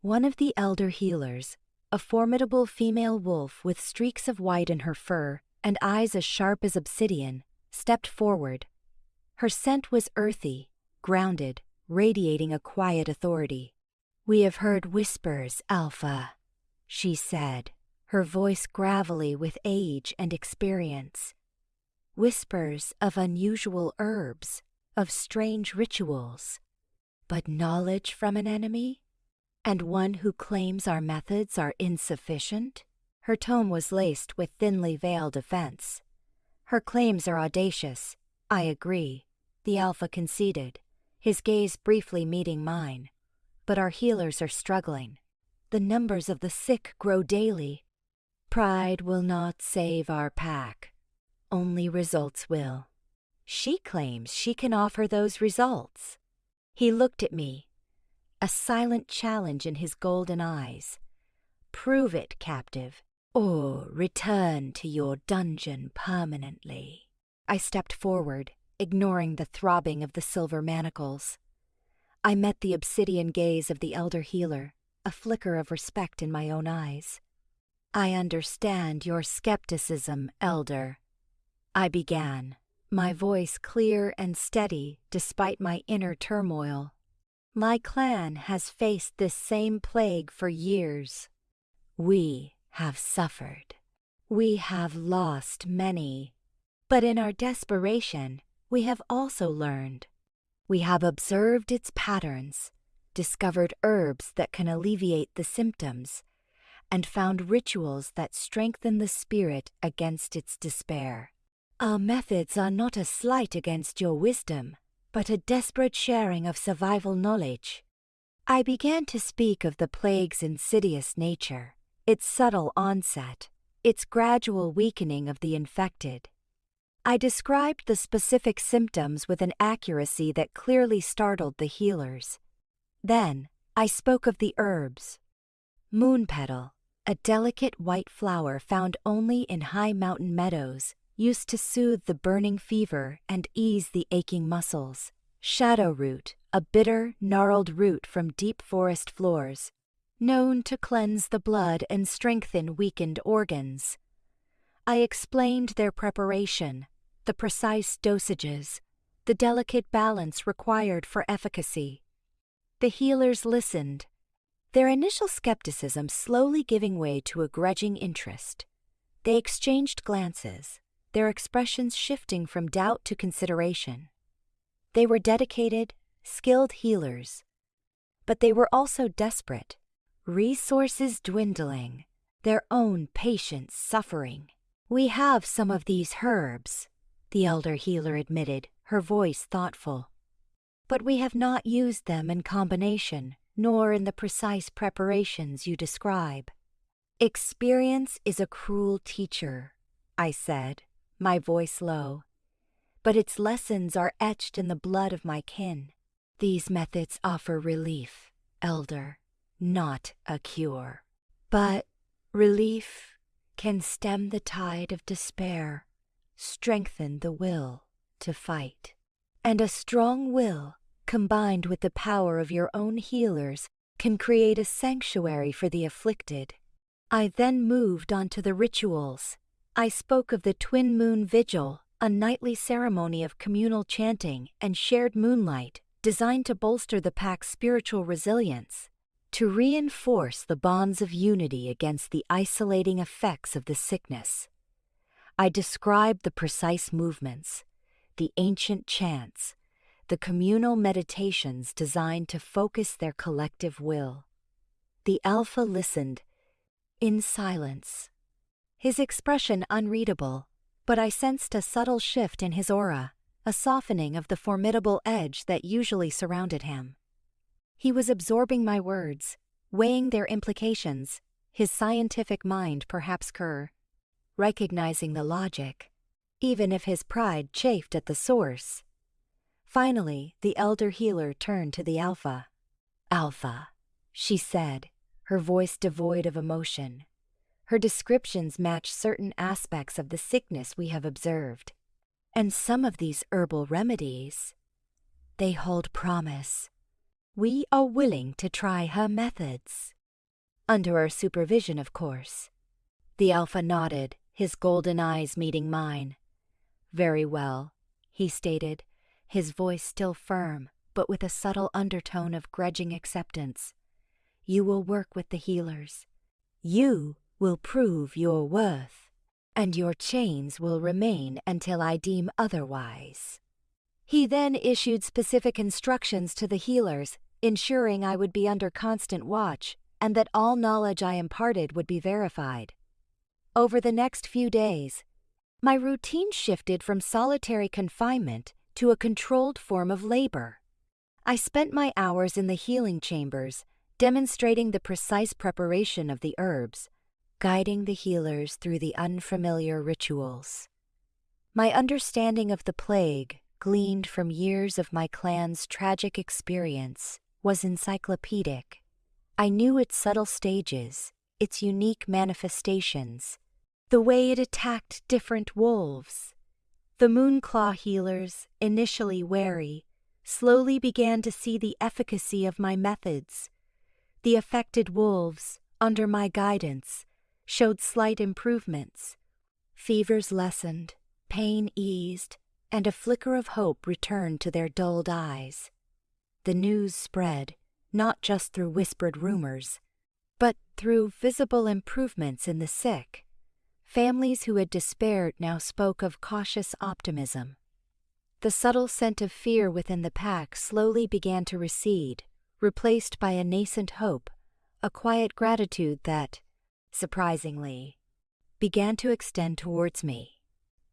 One of the elder healers, a formidable female wolf with streaks of white in her fur and eyes as sharp as obsidian, stepped forward. Her scent was earthy, grounded, radiating a quiet authority. "We have heard whispers, Alpha," she said, her voice gravelly with age and experience. "Whispers of unusual herbs, of strange rituals. But knowledge from an enemy? And one who claims our methods are insufficient?" Her tone was laced with thinly veiled offense. "Her claims are audacious, I agree," the Alpha conceded, his gaze briefly meeting mine. "But our healers are struggling. The numbers of the sick grow daily. Pride will not save our pack. Only results will. She claims she can offer those results." He looked at me, a silent challenge in his golden eyes. "Prove it, captive, or return to your dungeon permanently." I stepped forward, ignoring the throbbing of the silver manacles. I met the obsidian gaze of the elder healer, a flicker of respect in my own eyes. "I understand your skepticism, Elder," I began, my voice clear and steady despite my inner turmoil. "My clan has faced this same plague for years. We have suffered. We have lost many. But in our desperation, we have also learned. We have observed its patterns, discovered herbs that can alleviate the symptoms, and found rituals that strengthen the spirit against its despair. Our methods are not a slight against your wisdom," but a desperate sharing of survival knowledge. I began to speak of the plague's insidious nature, its subtle onset, its gradual weakening of the infected. I described the specific symptoms with an accuracy that clearly startled the healers. Then, I spoke of the herbs. Moonpetal, a delicate white flower found only in high mountain meadows, used to soothe the burning fever and ease the aching muscles. Shadowroot, a bitter, gnarled root from deep forest floors, known to cleanse the blood and strengthen weakened organs. I explained their preparation, the precise dosages, the delicate balance required for efficacy. The healers listened, their initial skepticism slowly giving way to a grudging interest. They exchanged glances, their expressions shifting from doubt to consideration. They were dedicated, skilled healers. But they were also desperate, resources dwindling, their own patients suffering. "We have some of these herbs," the elder healer admitted, her voice thoughtful. "But we have not used them in combination, nor in the precise preparations you describe." "Experience is a cruel teacher," I said, my voice low. "But its lessons are etched in the blood of my kin. These methods offer relief, elder, not a cure. But relief can stem the tide of despair, strengthen the will to fight. And a strong will, combined with the power of your own healers, can create a sanctuary for the afflicted." I then moved on to the rituals. I spoke of the Twin Moon Vigil, a nightly ceremony of communal chanting and shared moonlight designed to bolster the pack's spiritual resilience, to reinforce the bonds of unity against the isolating effects of the sickness. I described the precise movements, the ancient chants, the communal meditations designed to focus their collective will. The Alpha listened, in silence, his expression unreadable, but I sensed a subtle shift in his aura, a softening of the formidable edge that usually surrounded him. He was absorbing my words, weighing their implications, his scientific mind perhaps recognizing the logic, even if his pride chafed at the source. Finally, the elder healer turned to the Alpha. "Alpha," she said, her voice devoid of emotion. Her descriptions match certain aspects of the sickness we have observed. "And some of these herbal remedies, they hold promise. We are willing to try her methods. Under our supervision, of course." The Alpha nodded, his golden eyes meeting mine. "Very well," he stated, his voice still firm, but with a subtle undertone of grudging acceptance. "You will work with the healers. You will prove your worth, and your chains will remain until I deem otherwise." He then issued specific instructions to the healers, ensuring I would be under constant watch and that all knowledge I imparted would be verified. Over the next few days, my routine shifted from solitary confinement to a controlled form of labor. I spent my hours in the healing chambers, demonstrating the precise preparation of the herbs, guiding the healers through the unfamiliar rituals. My understanding of the plague, gleaned from years of my clan's tragic experience, was encyclopedic. I knew its subtle stages, its unique manifestations, the way it attacked different wolves. The Moonclaw healers, initially wary, slowly began to see the efficacy of my methods. The affected wolves, under my guidance, showed slight improvements. Fevers lessened, pain eased, and a flicker of hope returned to their dulled eyes. The news spread, not just through whispered rumors, but through visible improvements in the sick. Families who had despaired now spoke of cautious optimism. The subtle scent of fear within the pack slowly began to recede, replaced by a nascent hope, a quiet gratitude that, surprisingly, began to extend towards me.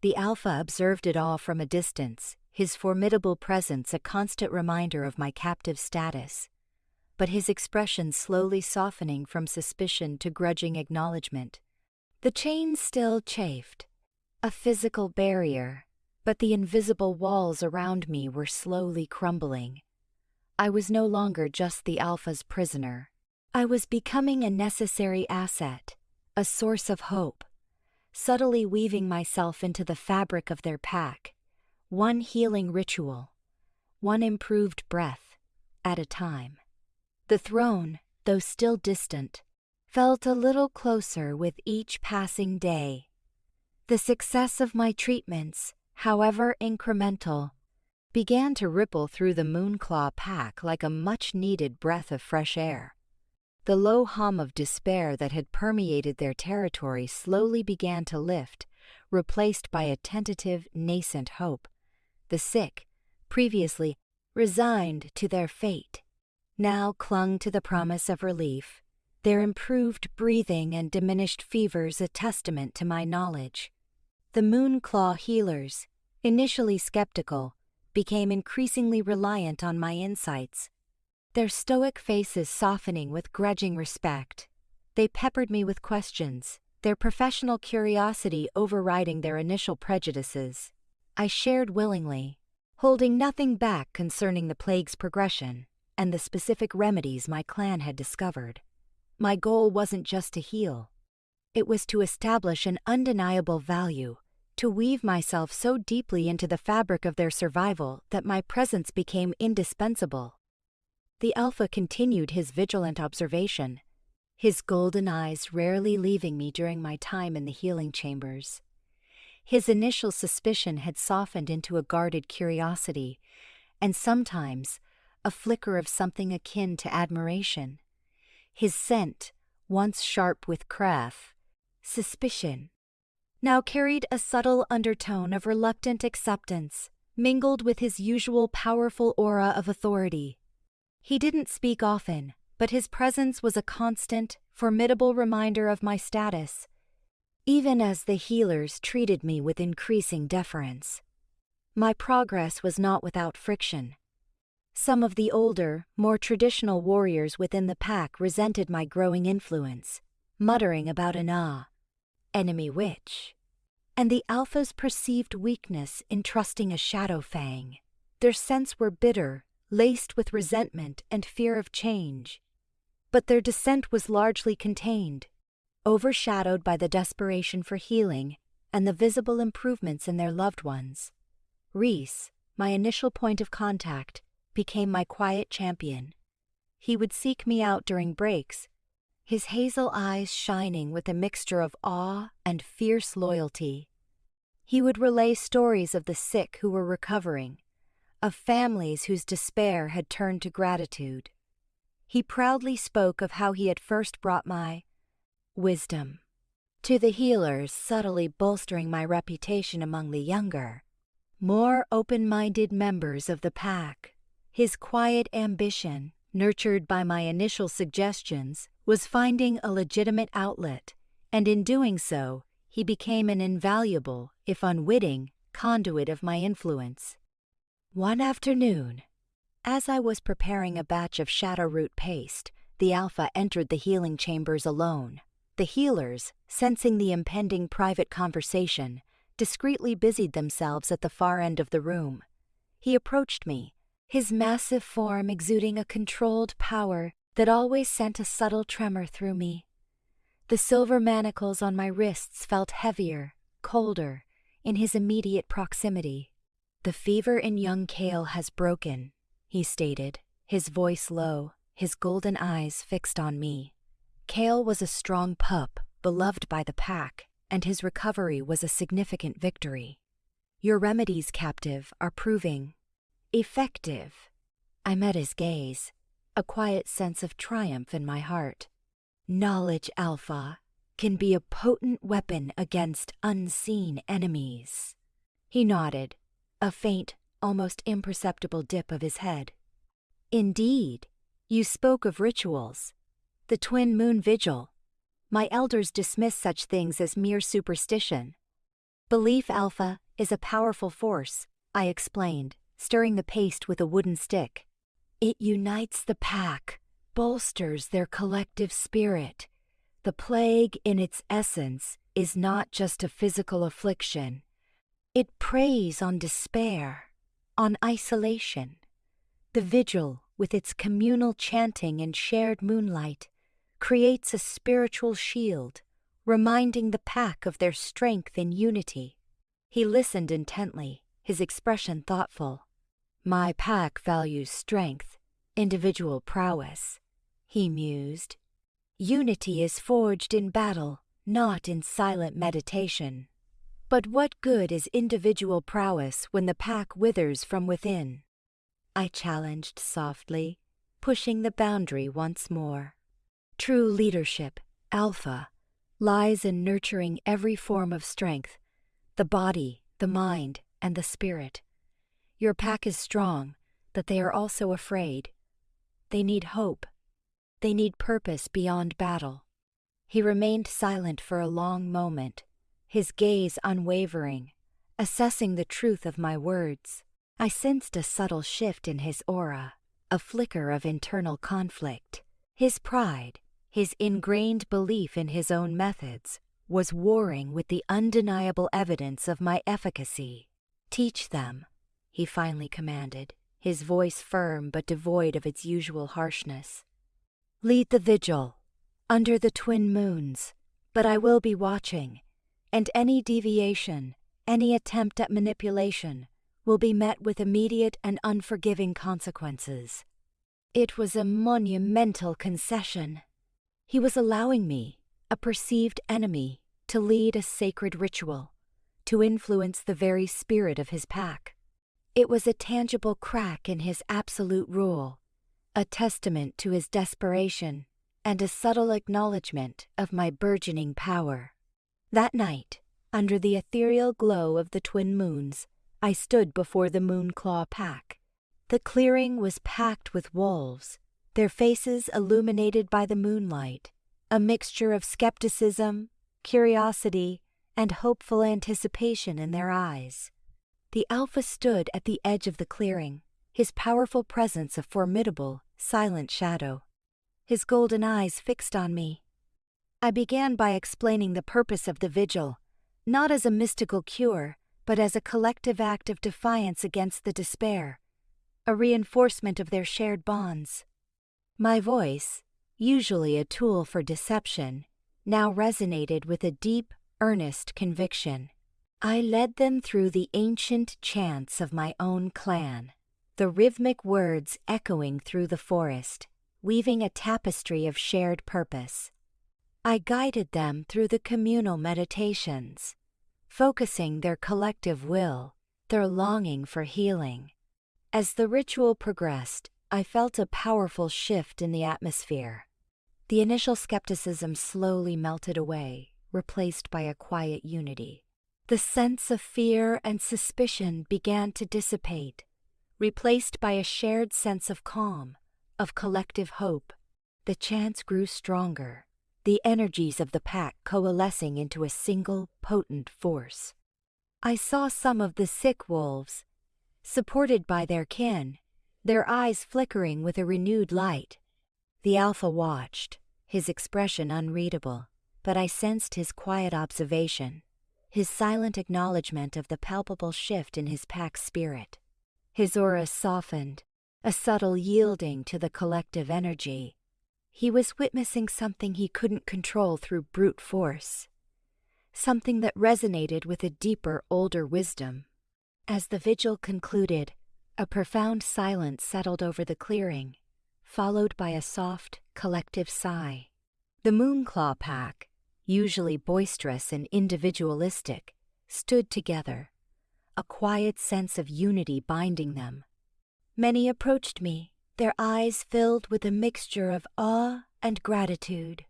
The Alpha observed it all from a distance, his formidable presence a constant reminder of my captive status, but his expression slowly softening from suspicion to grudging acknowledgement. The chains still chafed, a physical barrier, but the invisible walls around me were slowly crumbling. I was no longer just the Alpha's prisoner. I was becoming a necessary asset, a source of hope, subtly weaving myself into the fabric of their pack, one healing ritual, one improved breath, at a time. The throne, though still distant, felt a little closer with each passing day. The success of my treatments, however incremental, began to ripple through the Moonclaw Pack like a much-needed breath of fresh air. The low hum of despair that had permeated their territory slowly began to lift, replaced by a tentative, nascent hope. The sick, previously resigned to their fate, now clung to the promise of relief, their improved breathing and diminished fevers a testament to my knowledge. The Moonclaw healers, initially skeptical, became increasingly reliant on my insights. Their stoic faces softening with grudging respect, they peppered me with questions, their professional curiosity overriding their initial prejudices. I shared willingly, holding nothing back concerning the plague's progression and the specific remedies my clan had discovered. My goal wasn't just to heal. It was to establish an undeniable value, to weave myself so deeply into the fabric of their survival that my presence became indispensable. The Alpha continued his vigilant observation, his golden eyes rarely leaving me during my time in the healing chambers. His initial suspicion had softened into a guarded curiosity, and sometimes a flicker of something akin to admiration. His scent, once sharp with suspicion, now carried a subtle undertone of reluctant acceptance, mingled with his usual powerful aura of authority. He didn't speak often, but his presence was a constant, formidable reminder of my status, even as the healers treated me with increasing deference. My progress was not without friction. Some of the older, more traditional warriors within the pack resented my growing influence, muttering about an enemy witch, and the Alpha's perceived weakness in trusting a shadow fang. Their scents were bitter, laced with resentment and fear of change. But their dissent was largely contained, overshadowed by the desperation for healing and the visible improvements in their loved ones. Reese, my initial point of contact, became my quiet champion. He would seek me out during breaks, his hazel eyes shining with a mixture of awe and fierce loyalty. He would relay stories of the sick who were recovering, of families whose despair had turned to gratitude. He proudly spoke of how he had first brought my wisdom to the healers, subtly bolstering my reputation among the younger, more open-minded members of the pack. His quiet ambition, nurtured by my initial suggestions, was finding a legitimate outlet, and in doing so, he became an invaluable, if unwitting, conduit of my influence. One afternoon, as I was preparing a batch of shadowroot paste, the Alpha entered the healing chambers alone. The healers, sensing the impending private conversation, discreetly busied themselves at the far end of the room. He approached me, his massive form exuding a controlled power that always sent a subtle tremor through me. The silver manacles on my wrists felt heavier, colder, in his immediate proximity. "The fever in young Kale has broken," he stated, his voice low, his golden eyes fixed on me. Kale was a strong pup, beloved by the pack, and his recovery was a significant victory. "Your remedies, captive, are proving effective." I met his gaze, a quiet sense of triumph in my heart. "Knowledge, Alpha, can be a potent weapon against unseen enemies." He nodded, a faint, almost imperceptible dip of his head. "Indeed, you spoke of rituals. The twin moon vigil. My elders dismiss such things as mere superstition. Belief, Alpha, is a powerful force, I explained, stirring the paste with a wooden stick. It unites the pack, bolsters their collective spirit. The plague in its essence is not just a physical affliction. It preys on despair, on isolation. The vigil, with its communal chanting and shared moonlight, creates a spiritual shield, reminding the pack of their strength in unity. He listened intently, his expression thoughtful. My pack values strength, individual prowess, he mused. Unity is forged in battle, not in silent meditation. But what good is individual prowess when the pack withers from within? I challenged softly, pushing the boundary once more. True leadership, alpha, lies in nurturing every form of strength, the body, the mind, and the spirit. Your pack is strong, but they are also afraid. They need hope. They need purpose beyond battle. He remained silent for a long moment, his gaze unwavering, assessing the truth of my words. I sensed a subtle shift in his aura, a flicker of internal conflict. His pride, his ingrained belief in his own methods, was warring with the undeniable evidence of my efficacy. Teach them, he finally commanded, his voice firm but devoid of its usual harshness. Lead the vigil, under the twin moons, but I will be watching, and any deviation, any attempt at manipulation, will be met with immediate and unforgiving consequences. It was a monumental concession. He was allowing me, a perceived enemy, to lead a sacred ritual, to influence the very spirit of his pack. It was a tangible crack in his absolute rule, a testament to his desperation, and a subtle acknowledgement of my burgeoning power. That night, under the ethereal glow of the twin moons, I stood before the Moonclaw Pack. The clearing was packed with wolves, their faces illuminated by the moonlight, a mixture of skepticism, curiosity, and hopeful anticipation in their eyes. The alpha stood at the edge of the clearing, his powerful presence a formidable, silent shadow. His golden eyes fixed on me. I began by explaining the purpose of the vigil, not as a mystical cure, but as a collective act of defiance against the despair, a reinforcement of their shared bonds. My voice, usually a tool for deception, now resonated with a deep, earnest conviction. I led them through the ancient chants of my own clan, the rhythmic words echoing through the forest, weaving a tapestry of shared purpose. I guided them through the communal meditations, focusing their collective will, their longing for healing. As the ritual progressed, I felt a powerful shift in the atmosphere. The initial skepticism slowly melted away, replaced by a quiet unity. The sense of fear and suspicion began to dissipate, replaced by a shared sense of calm, of collective hope. The chants grew stronger, the energies of the pack coalescing into a single, potent force. I saw some of the sick wolves, supported by their kin, their eyes flickering with a renewed light. The alpha watched, his expression unreadable, but I sensed his quiet observation, his silent acknowledgement of the palpable shift in his pack's spirit. His aura softened, a subtle yielding to the collective energy. He was witnessing something he couldn't control through brute force, something that resonated with a deeper, older wisdom. As the vigil concluded, a profound silence settled over the clearing, followed by a soft, collective sigh. The Moonclaw Pack, usually boisterous and individualistic, stood together, a quiet sense of unity binding them. Many approached me, their eyes filled with a mixture of awe and gratitude.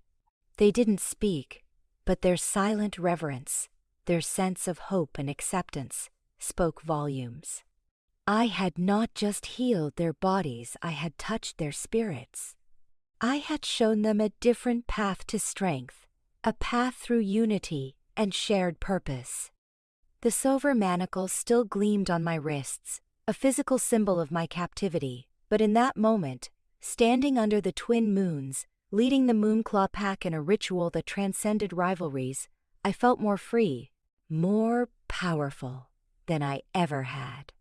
They didn't speak, but their silent reverence, their sense of hope and acceptance, spoke volumes. I had not just healed their bodies, I had touched their spirits. I had shown them a different path to strength, a path through unity and shared purpose. The silver manacles still gleamed on my wrists, a physical symbol of my captivity, but in that moment, standing under the twin moons, leading the Moonclaw Pack in a ritual that transcended rivalries, I felt more free, more powerful than I ever had.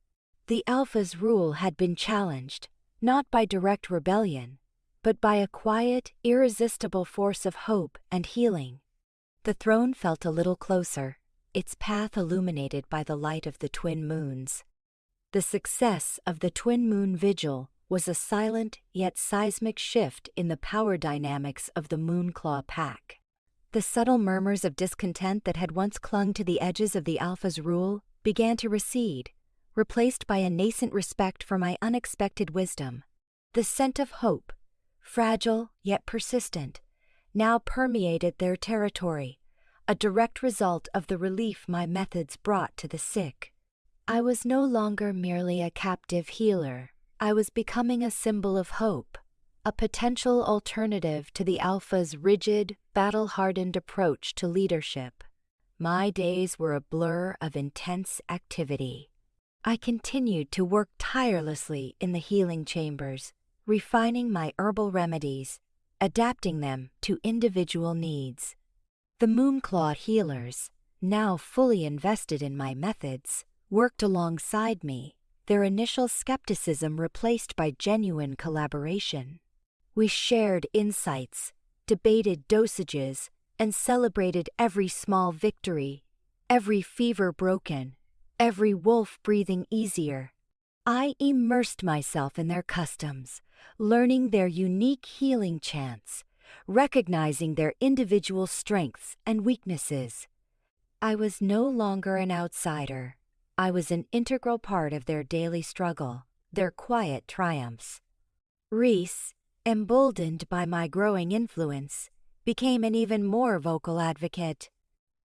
The Alpha's rule had been challenged, not by direct rebellion, but by a quiet, irresistible force of hope and healing. The throne felt a little closer, its path illuminated by the light of the twin moons. The success of the twin moon vigil was a silent yet seismic shift in the power dynamics of the Moonclaw Pack. The subtle murmurs of discontent that had once clung to the edges of the Alpha's rule began to recede, replaced by a nascent respect for my unexpected wisdom. The scent of hope, fragile yet persistent, now permeated their territory, a direct result of the relief my methods brought to the sick. I was no longer merely a captive healer. I was becoming a symbol of hope, a potential alternative to the Alpha's rigid, battle-hardened approach to leadership. My days were a blur of intense activity. I continued to work tirelessly in the healing chambers, refining my herbal remedies, adapting them to individual needs. The Moonclaw healers, now fully invested in my methods, worked alongside me, their initial skepticism replaced by genuine collaboration. We shared insights, debated dosages, and celebrated every small victory, every fever broken, every wolf breathing easier. I immersed myself in their customs, learning their unique healing chants, recognizing their individual strengths and weaknesses. I was no longer an outsider. I was an integral part of their daily struggle, their quiet triumphs. Reese, emboldened by my growing influence, became an even more vocal advocate.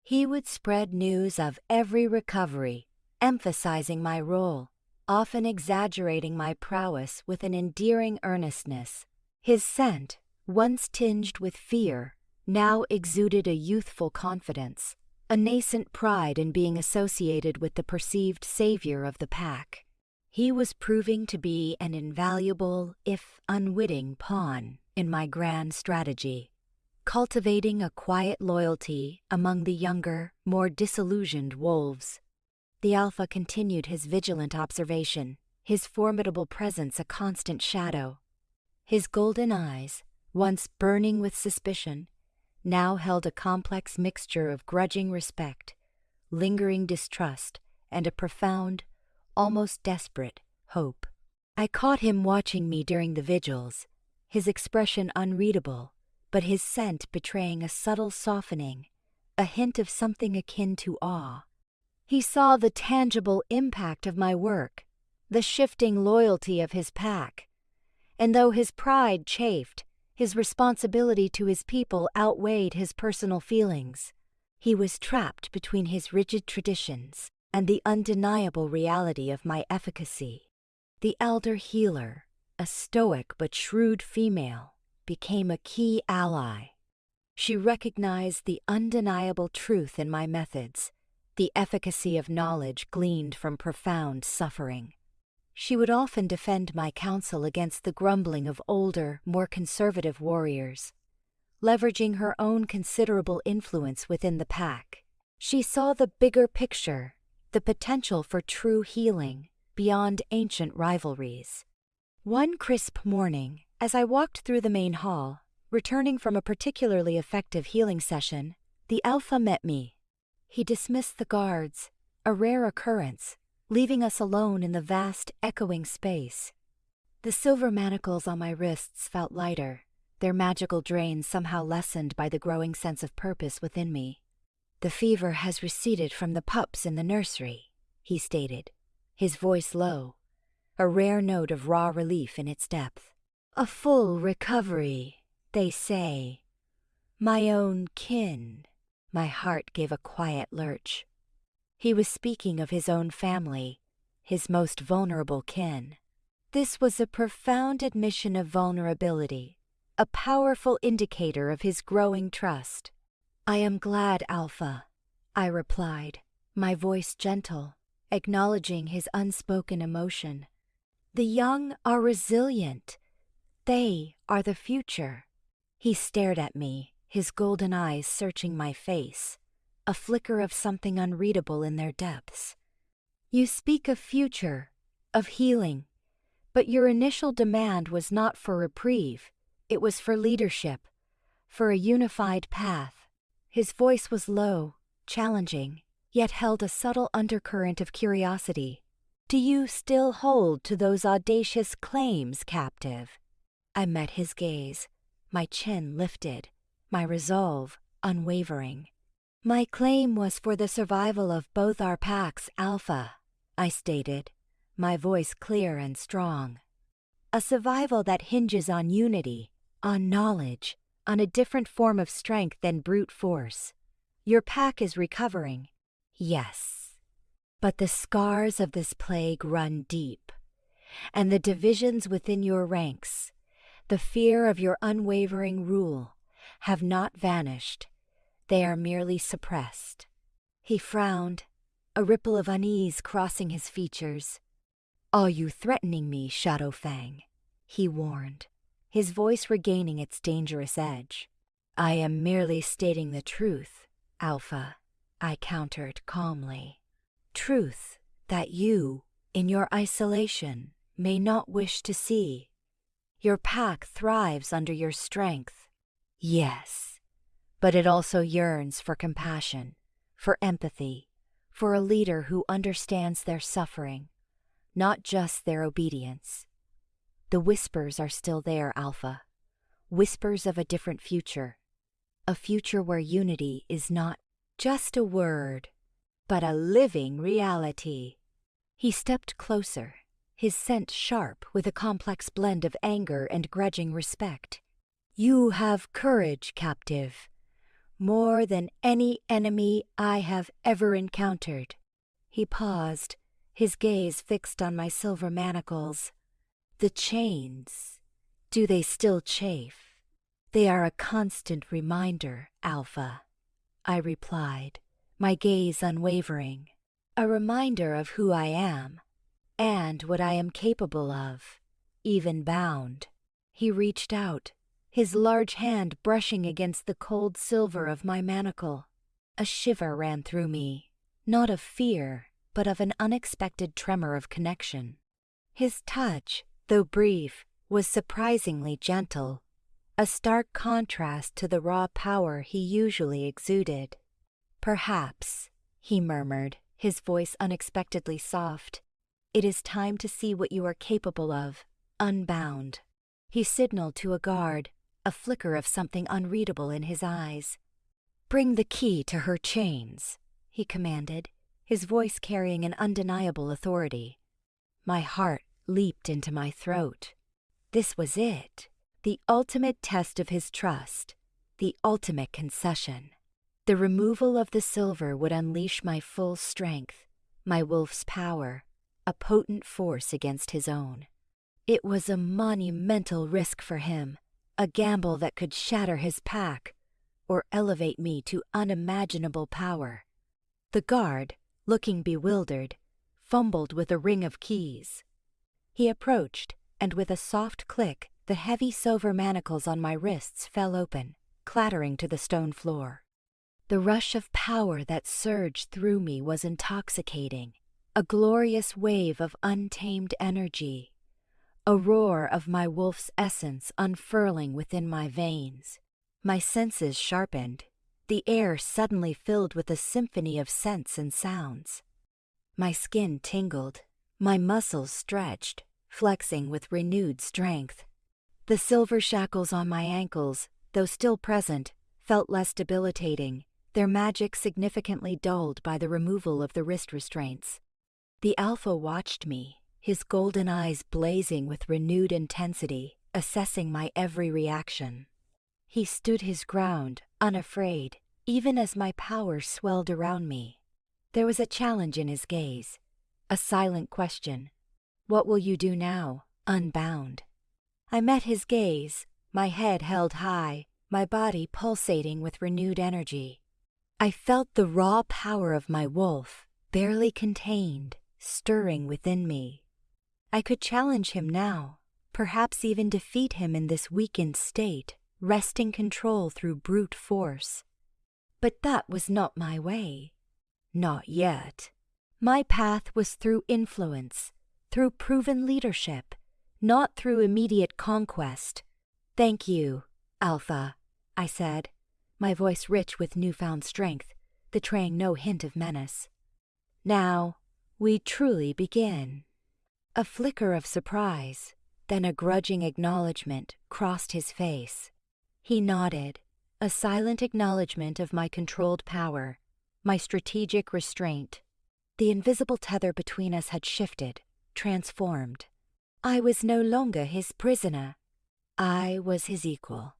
He would spread news of every recovery, emphasizing my role, often exaggerating my prowess with an endearing earnestness. His scent, once tinged with fear, now exuded a youthful confidence, a nascent pride in being associated with the perceived savior of the pack. He was proving to be an invaluable, if unwitting, pawn in my grand strategy, cultivating a quiet loyalty among the younger, more disillusioned wolves. The Alpha continued his vigilant observation, his formidable presence a constant shadow. His golden eyes, once burning with suspicion, now held a complex mixture of grudging respect, lingering distrust, and a profound, almost desperate, hope. I caught him watching me during the vigils, his expression unreadable, but his scent betraying a subtle softening, a hint of something akin to awe. He saw the tangible impact of my work, the shifting loyalty of his pack, and though his pride chafed, his responsibility to his people outweighed his personal feelings. He was trapped between his rigid traditions and the undeniable reality of my efficacy. The elder healer, a stoic but shrewd female, became a key ally. She recognized the undeniable truth in my methods, the efficacy of knowledge gleaned from profound suffering. She would often defend my counsel against the grumbling of older, more conservative warriors. Leveraging her own considerable influence within the pack, she saw the bigger picture, the potential for true healing beyond ancient rivalries. One crisp morning, as I walked through the main hall, returning from a particularly effective healing session, the Alpha met me. He dismissed the guards, a rare occurrence, leaving us alone in the vast, echoing space. The silver manacles on my wrists felt lighter, their magical drain somehow lessened by the growing sense of purpose within me. "The fever has receded from the pups in the nursery," he stated, his voice low, a rare note of raw relief in its depth. "A full recovery, they say. My own kin." My heart gave a quiet lurch. He was speaking of his own family, his most vulnerable kin. This was a profound admission of vulnerability, a powerful indicator of his growing trust. "I am glad, Alpha," I replied, my voice gentle, acknowledging his unspoken emotion. The young are resilient. They are the future. He stared at me, his golden eyes searching my face, a flicker of something unreadable in their depths. You speak of future, of healing, but your initial demand was not for reprieve, it was for leadership, for a unified path. His voice was low, challenging, yet held a subtle undercurrent of curiosity. Do you still hold to those audacious claims, captive? I met his gaze, my chin lifted, my resolve unwavering. My claim was for the survival of both our packs, Alpha, I stated, my voice clear and strong. A survival that hinges on unity, on knowledge, on a different form of strength than brute force. Your pack is recovering, yes, but the scars of this plague run deep, and the divisions within your ranks, the fear of your unwavering rule, have not vanished. They are merely suppressed. He frowned, a ripple of unease crossing his features. Are you threatening me, Shadowfang? He warned, his voice regaining its dangerous edge. I am merely stating the truth, Alpha, I countered calmly. Truth that you, in your isolation, may not wish to see. Your pack thrives under your strength. Yes, but it also yearns for compassion, for empathy, for a leader who understands their suffering, not just their obedience. The whispers are still there, Alpha. Whispers of a different future. A future where unity is not just a word, but a living reality. He stepped closer, his scent sharp with a complex blend of anger and grudging respect. You have courage, captive, more than any enemy I have ever encountered. He paused, his gaze fixed on my silver manacles. The chains, do they still chafe? They are a constant reminder, Alpha, I replied, my gaze unwavering. A reminder of who I am, and what I am capable of, even bound. He reached out, his large hand brushing against the cold silver of my manacle. A shiver ran through me, not of fear, but of an unexpected tremor of connection. His touch, though brief, was surprisingly gentle, a stark contrast to the raw power he usually exuded. Perhaps, he murmured, his voice unexpectedly soft, it is time to see what you are capable of, unbound. He signaled to a guard, a flicker of something unreadable in his eyes. Bring the key to her chains, he commanded, his voice carrying an undeniable authority. My heart leaped into my throat. This was it, the ultimate test of his trust, the ultimate concession. The removal of the silver would unleash my full strength, my wolf's power, a potent force against his own. It was a monumental risk for him, a gamble that could shatter his pack or elevate me to unimaginable power. The guard, looking bewildered, fumbled with a ring of keys. He approached, and with a soft click, the heavy silver manacles on my wrists fell open, clattering to the stone floor. The rush of power that surged through me was intoxicating, a glorious wave of untamed energy, a roar of my wolf's essence unfurling within my veins. My senses sharpened, the air suddenly filled with a symphony of scents and sounds. My skin tingled, my muscles stretched, flexing with renewed strength. The silver shackles on my ankles, though still present, felt less debilitating, their magic significantly dulled by the removal of the wrist restraints. The Alpha watched me, his golden eyes blazing with renewed intensity, assessing my every reaction. He stood his ground, unafraid, even as my power swelled around me. There was a challenge in his gaze, a silent question. What will you do now, unbound? I met his gaze, my head held high, my body pulsating with renewed energy. I felt the raw power of my wolf, barely contained, stirring within me. I could challenge him now, perhaps even defeat him in this weakened state, wresting control through brute force. But that was not my way. Not yet. My path was through influence, through proven leadership, not through immediate conquest. "Thank you, Alpha," I said, my voice rich with newfound strength, betraying no hint of menace. "Now, we truly begin." A flicker of surprise, then a grudging acknowledgement crossed his face. He nodded, a silent acknowledgement of my controlled power, my strategic restraint. The invisible tether between us had shifted, transformed. I was no longer his prisoner. I was his equal,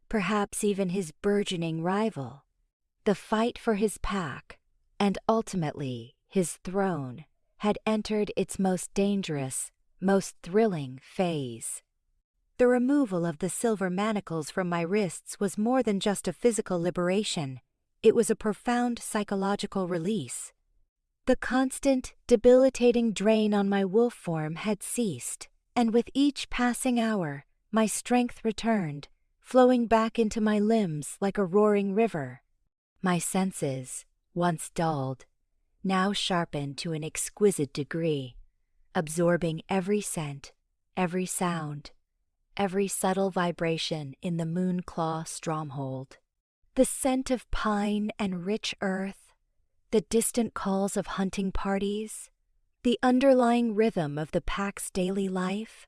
perhaps even his burgeoning rival. The fight for his pack, and ultimately his throne, had entered its most dangerous, most thrilling phase. The removal of the silver manacles from my wrists was more than just a physical liberation. It was a profound psychological release. The constant, debilitating drain on my wolf form had ceased, and with each passing hour, my strength returned, flowing back into my limbs like a roaring river. My senses, once dulled, now sharpened to an exquisite degree, absorbing every scent, every sound, every subtle vibration in the Moonclaw stronghold. The scent of pine and rich earth, the distant calls of hunting parties, the underlying rhythm of the pack's daily life,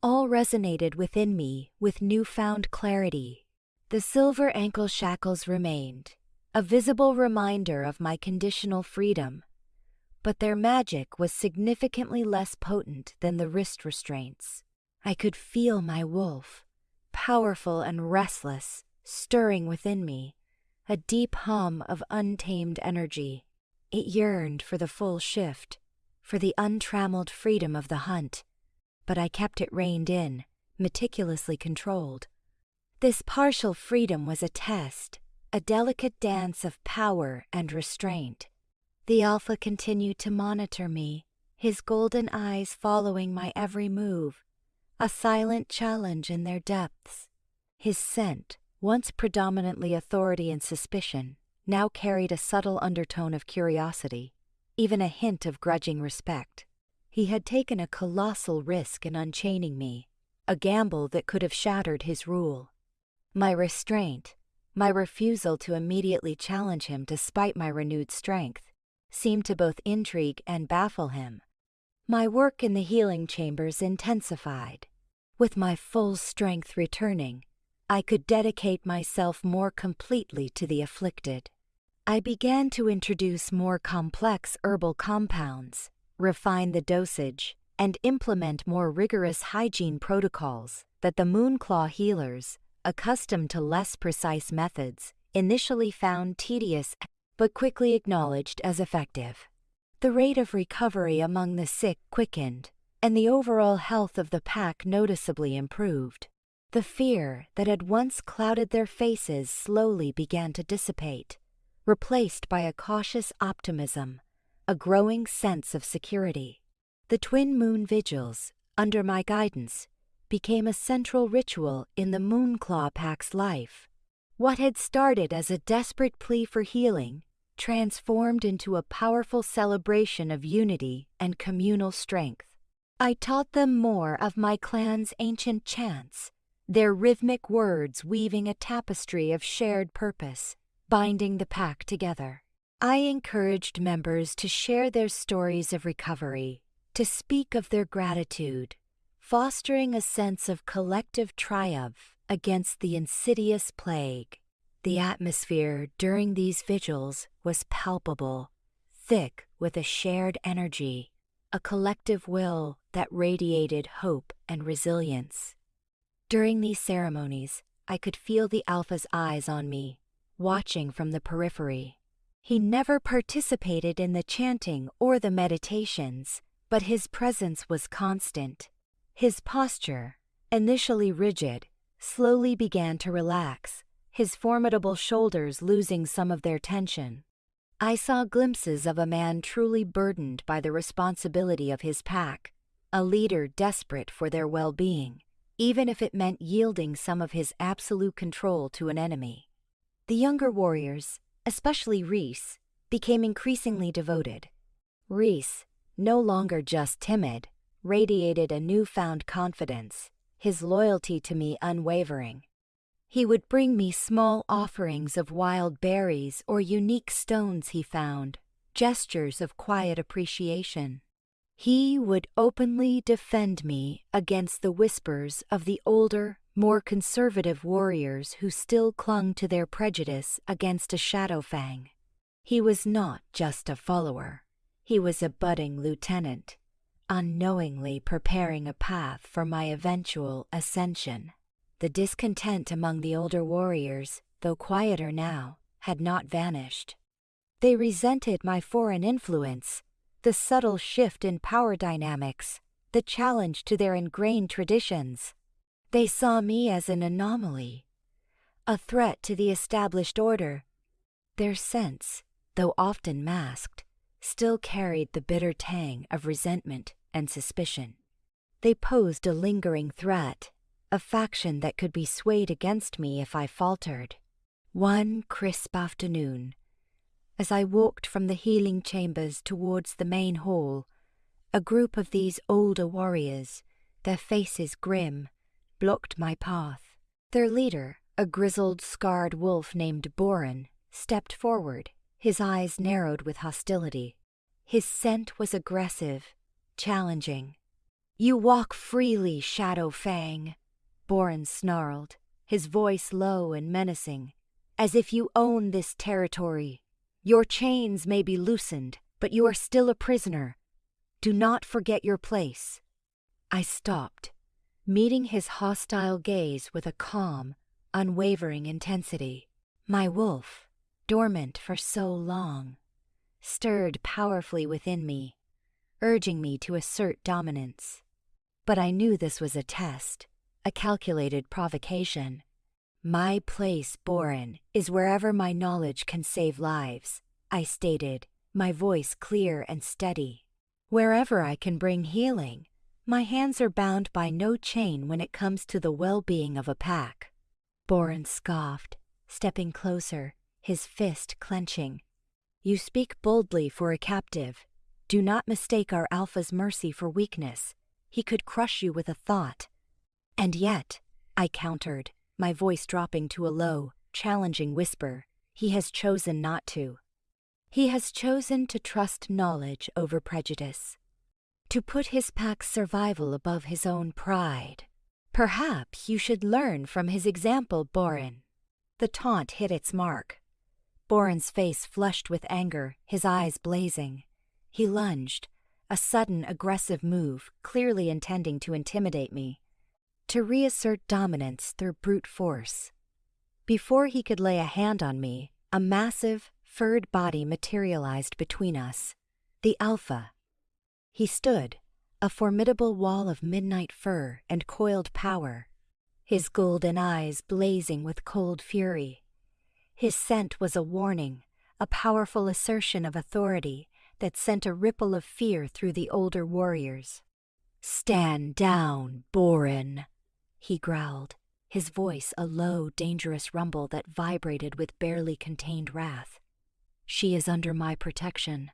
all resonated within me with newfound clarity. The silver ankle shackles remained, a visible reminder of my conditional freedom, but their magic was significantly less potent than the wrist restraints. I could feel my wolf, powerful and restless, stirring within me, a deep hum of untamed energy. It yearned for the full shift, for the untrammeled freedom of the hunt, but I kept it reined in, meticulously controlled. This partial freedom was a test, a delicate dance of power and restraint. The Alpha continued to monitor me, his golden eyes following my every move, a silent challenge in their depths. His scent, once predominantly authority and suspicion, now carried a subtle undertone of curiosity, even a hint of grudging respect. He had taken a colossal risk in unchaining me, a gamble that could have shattered his rule. My restraint, my refusal to immediately challenge him despite my renewed strength, seemed to both intrigue and baffle him. My work in the healing chambers intensified. With my full strength returning, I could dedicate myself more completely to the afflicted. I began to introduce more complex herbal compounds, refine the dosage, and implement more rigorous hygiene protocols that the Moonclaw healers, accustomed to less precise methods, initially found tedious but quickly acknowledged as effective. The rate of recovery among the sick quickened, and the overall health of the pack noticeably improved. The fear that had once clouded their faces slowly began to dissipate, replaced by a cautious optimism, a growing sense of security. The twin moon vigils, under my guidance, became a central ritual in the Moonclaw Pack's life. What had started as a desperate plea for healing transformed into a powerful celebration of unity and communal strength. I taught them more of my clan's ancient chants, their rhythmic words weaving a tapestry of shared purpose, binding the pack together. I encouraged members to share their stories of recovery, to speak of their gratitude, fostering a sense of collective triumph against the insidious plague. The atmosphere during these vigils was palpable, thick with a shared energy, a collective will that radiated hope and resilience. During these ceremonies, I could feel the Alpha's eyes on me, watching from the periphery. He never participated in the chanting or the meditations, but his presence was constant. His posture, initially rigid, slowly began to relax, his formidable shoulders losing some of their tension. I saw glimpses of a man truly burdened by the responsibility of his pack, a leader desperate for their well-being, even if it meant yielding some of his absolute control to an enemy. The younger warriors, especially Reese, became increasingly devoted. Reese, no longer just timid, radiated a newfound confidence, his loyalty to me unwavering. He would bring me small offerings of wild berries or unique stones he found, gestures of quiet appreciation. He would openly defend me against the whispers of the older, more conservative warriors who still clung to their prejudice against a Shadowfang. He was not just a follower. He was a budding lieutenant, unknowingly preparing a path for my eventual ascension. The discontent among the older warriors, though quieter now, had not vanished. They resented my foreign influence, the subtle shift in power dynamics, the challenge to their ingrained traditions. They saw me as an anomaly, a threat to the established order. Their sense, though often masked, still carried the bitter tang of resentment and suspicion. They posed a lingering threat, a faction that could be swayed against me if I faltered. One crisp afternoon, as I walked from the healing chambers towards the main hall, a group of these older warriors, their faces grim, blocked my path. Their leader, a grizzled, scarred wolf named Boren, stepped forward, his eyes narrowed with hostility. His scent was aggressive, challenging. "You walk freely, Shadowfang," Boren snarled, his voice low and menacing, "as if you own this territory. Your chains may be loosened, but you are still a prisoner. Do not forget your place." I stopped, meeting his hostile gaze with a calm, unwavering intensity. My wolf, dormant for so long, stirred powerfully within me, urging me to assert dominance. But I knew this was a test, a calculated provocation. "My place, Boren, is wherever my knowledge can save lives," I stated, my voice clear and steady. "Wherever I can bring healing. My hands are bound by no chain when it comes to the well-being of a pack." Boren scoffed, stepping closer, his fist clenching. "You speak boldly for a captive. Do not mistake our alpha's mercy for weakness. He could crush you with a thought." "And yet," I countered, my voice dropping to a low, challenging whisper, "he has chosen not to. He has chosen to trust knowledge over prejudice, to put his pack's survival above his own pride. Perhaps you should learn from his example, Boren." The taunt hit its mark. Boren's face flushed with anger, his eyes blazing. He lunged, a sudden aggressive move, clearly intending to intimidate me, to reassert dominance through brute force. Before he could lay a hand on me, a massive, furred body materialized between us. The Alpha. He stood, a formidable wall of midnight fur and coiled power, his golden eyes blazing with cold fury. His scent was a warning, a powerful assertion of authority that sent a ripple of fear through the older warriors. "Stand down, Boren," he growled, his voice a low, dangerous rumble that vibrated with barely contained wrath. "She is under my protection.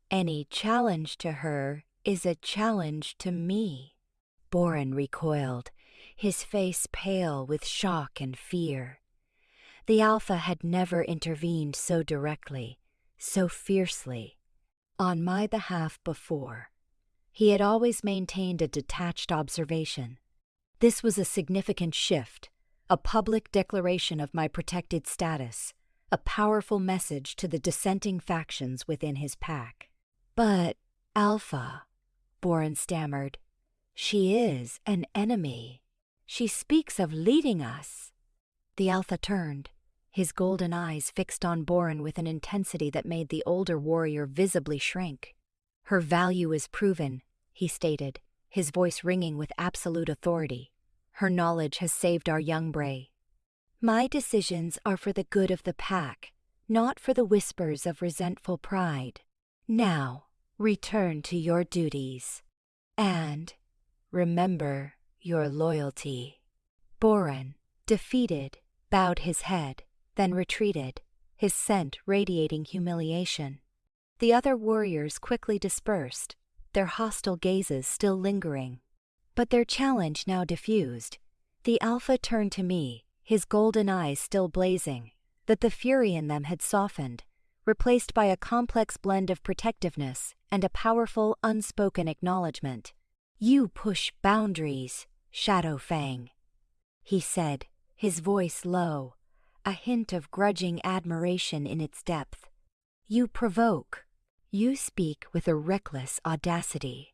Any challenge to her is a challenge to me." Boren recoiled, his face pale with shock and fear. The Alpha had never intervened so directly, so fiercely, on my behalf before. He had always maintained a detached observation. This was a significant shift, a public declaration of my protected status, a powerful message to the dissenting factions within his pack. "But, Alpha," Boren stammered, "she is an enemy. She speaks of leading us." The Alpha turned, his golden eyes fixed on Boren with an intensity that made the older warrior visibly shrink. "Her value is proven," he stated, his voice ringing with absolute authority. "Her knowledge has saved our young Bray." My decisions are for the good of the pack, not for the whispers of resentful pride. Now, return to your duties. And remember your loyalty. Boran, defeated, bowed his head, then retreated, his scent radiating humiliation. The other warriors quickly dispersed, their hostile gazes still lingering. But their challenge now diffused. The Alpha turned to me, his golden eyes still blazing, that the fury in them had softened, replaced by a complex blend of protectiveness and a powerful unspoken acknowledgement. "You push boundaries, Shadowfang," he said, his voice low, a hint of grudging admiration in its depth. "You provoke. You speak with a reckless audacity."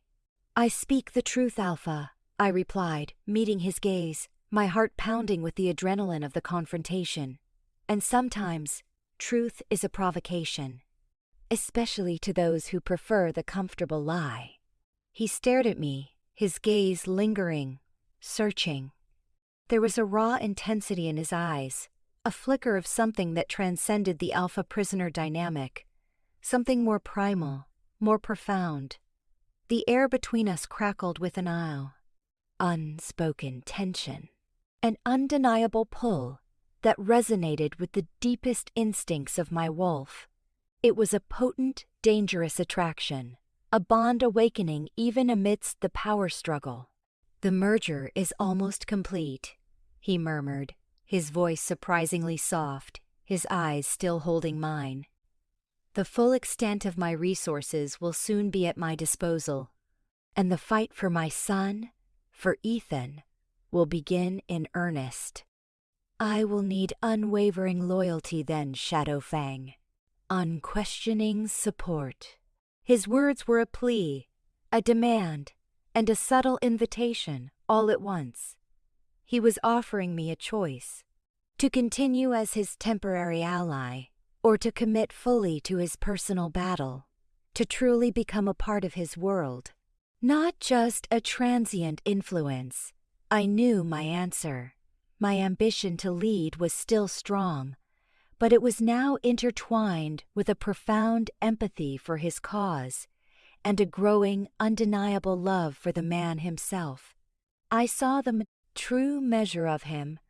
"I speak the truth, Alpha," I replied, meeting his gaze, my heart pounding with the adrenaline of the confrontation. "And sometimes, truth is a provocation, especially to those who prefer the comfortable lie." He stared at me, his gaze lingering, searching. There was a raw intensity in his eyes, a flicker of something that transcended the Alpha-prisoner dynamic, something more primal, more profound. The air between us crackled with an unspoken tension, an undeniable pull that resonated with the deepest instincts of my wolf. It was a potent, dangerous attraction, a bond awakening even amidst the power struggle. "The merger is almost complete," he murmured, his voice surprisingly soft, his eyes still holding mine. "The full extent of my resources will soon be at my disposal, and the fight for my son, for Ethan, will begin in earnest. I will need unwavering loyalty then, Shadowfang. Unquestioning support." His words were a plea, a demand, and a subtle invitation all at once. He was offering me a choice: to continue as his temporary ally, or to commit fully to his personal battle, to truly become a part of his world. Not just a transient influence. I knew my answer. My ambition to lead was still strong, but it was now intertwined with a profound empathy for his cause and a growing, undeniable love for the man himself. I saw the true measure of him,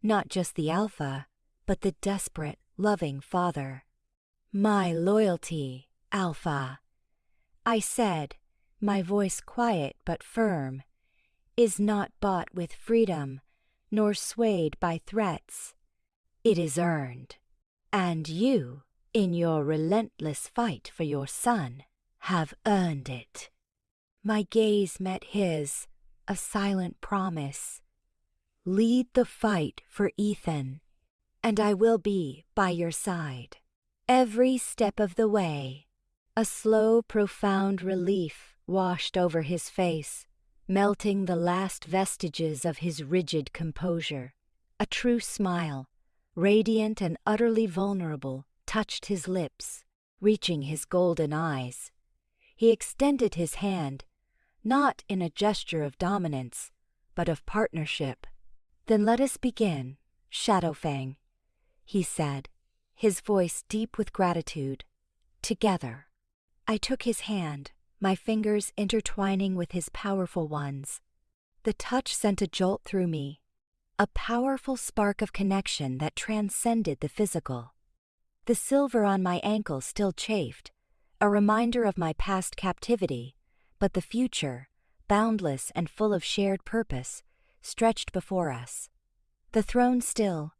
not just the Alpha, but the desperate, loving father. "My loyalty, Alpha," I said, my voice quiet but firm, "is not bought with freedom, nor swayed by threats. It is earned. And you, in your relentless fight for your son, have earned it." My gaze met his, a silent promise. "Lead the fight for Ethan, and I will be by your side. Every step of the way." A slow, profound relief washed over his face, melting the last vestiges of his rigid composure. A true smile, radiant and utterly vulnerable, touched his lips, reaching his golden eyes. He extended his hand, not in a gesture of dominance, but of partnership. "Then let us begin, Shadowfang," he said, his voice deep with gratitude. "Together." I took his hand, my fingers intertwining with his powerful ones. The touch sent a jolt through me, a powerful spark of connection that transcended the physical. The silver on my ankle still chafed, a reminder of my past captivity, but the future, boundless and full of shared purpose, stretched before us. The throne still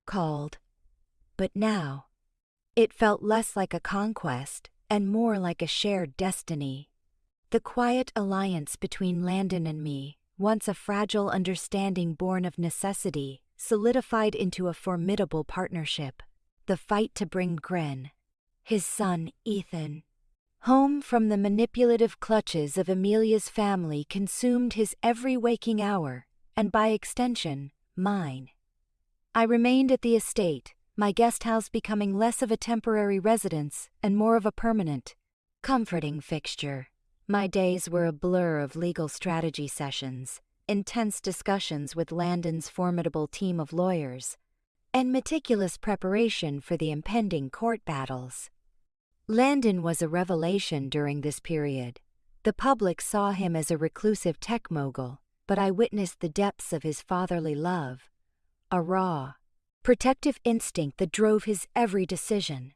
called, but now it felt less like a conquest and more like a shared destiny. The quiet alliance between Landon and me, once a fragile understanding born of necessity, solidified into a formidable partnership. The fight to bring Gren, his son Ethan, home from the manipulative clutches of Amelia's family consumed his every waking hour, and by extension, mine. I remained at the estate, my guest house becoming less of a temporary residence and more of a permanent, comforting fixture. My days were a blur of legal strategy sessions, intense discussions with Landon's formidable team of lawyers, and meticulous preparation for the impending court battles. Landon was a revelation during this period. The public saw him as a reclusive tech mogul, but I witnessed the depths of his fatherly love, a raw, protective instinct that drove his every decision.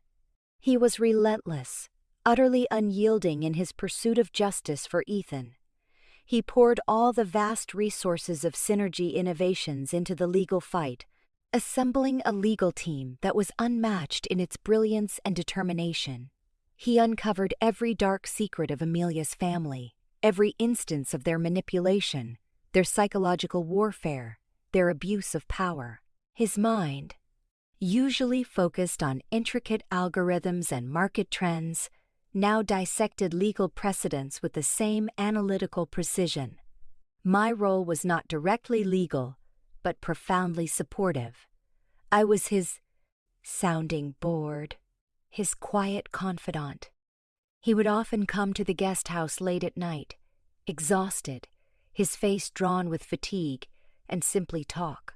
He was relentless, utterly unyielding in his pursuit of justice for Ethan. He poured all the vast resources of Synergy Innovations into the legal fight, assembling a legal team that was unmatched in its brilliance and determination. He uncovered every dark secret of Amelia's family, every instance of their manipulation, their psychological warfare, their abuse of power. His mind, usually focused on intricate algorithms and market trends, now dissected legal precedents with the same analytical precision. My role was not directly legal, but profoundly supportive. I was his sounding board, his quiet confidant. He would often come to the guest house late at night, exhausted, his face drawn with fatigue, and simply talk.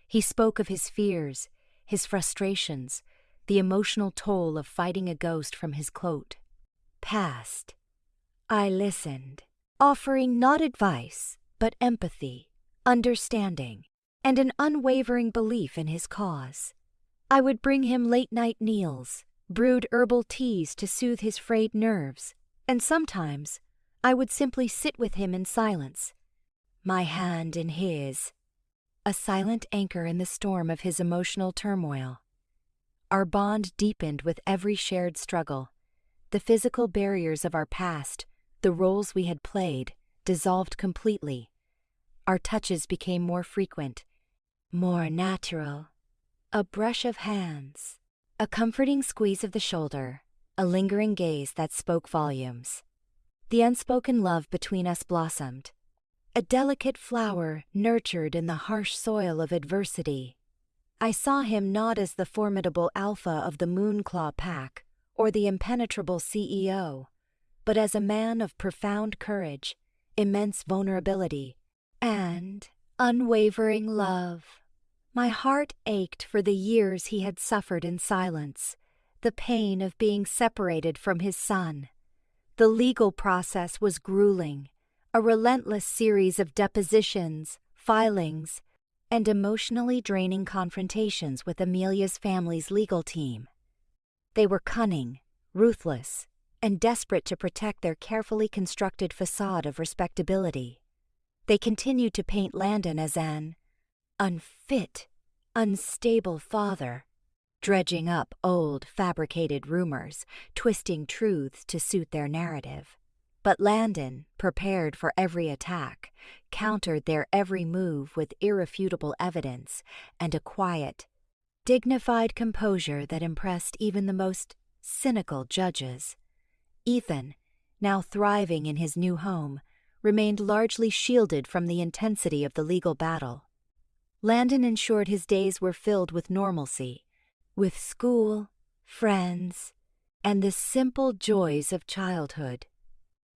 He spoke of his fears, his frustrations, the emotional toll of fighting a ghost from his coat. Past. I listened, offering not advice, but empathy, understanding, and an unwavering belief in his cause. I would bring him late-night meals, brewed herbal teas to soothe his frayed nerves, and sometimes I would simply sit with him in silence, my hand in his, a silent anchor in the storm of his emotional turmoil. Our bond deepened with every shared struggle. The physical barriers of our past, the roles we had played, dissolved completely. Our touches became more frequent, more natural. A brush of hands, a comforting squeeze of the shoulder, a lingering gaze that spoke volumes. The unspoken love between us blossomed, a delicate flower nurtured in the harsh soil of adversity. I saw him not as the formidable alpha of the Moonclaw Pack or the impenetrable CEO, but as a man of profound courage, immense vulnerability, and unwavering love. My heart ached for the years he had suffered in silence, the pain of being separated from his son. The legal process was grueling, a relentless series of depositions, filings, and emotionally draining confrontations with Amelia's family's legal team. They were cunning, ruthless, and desperate to protect their carefully constructed facade of respectability. They continued to paint Landon as an unfit, unstable father, dredging up old, fabricated rumors, twisting truths to suit their narrative. But Landon, prepared for every attack, countered their every move with irrefutable evidence and a quiet, dignified composure that impressed even the most cynical judges. Ethan, now thriving in his new home, remained largely shielded from the intensity of the legal battle. Landon ensured his days were filled with normalcy, with school, friends, and the simple joys of childhood.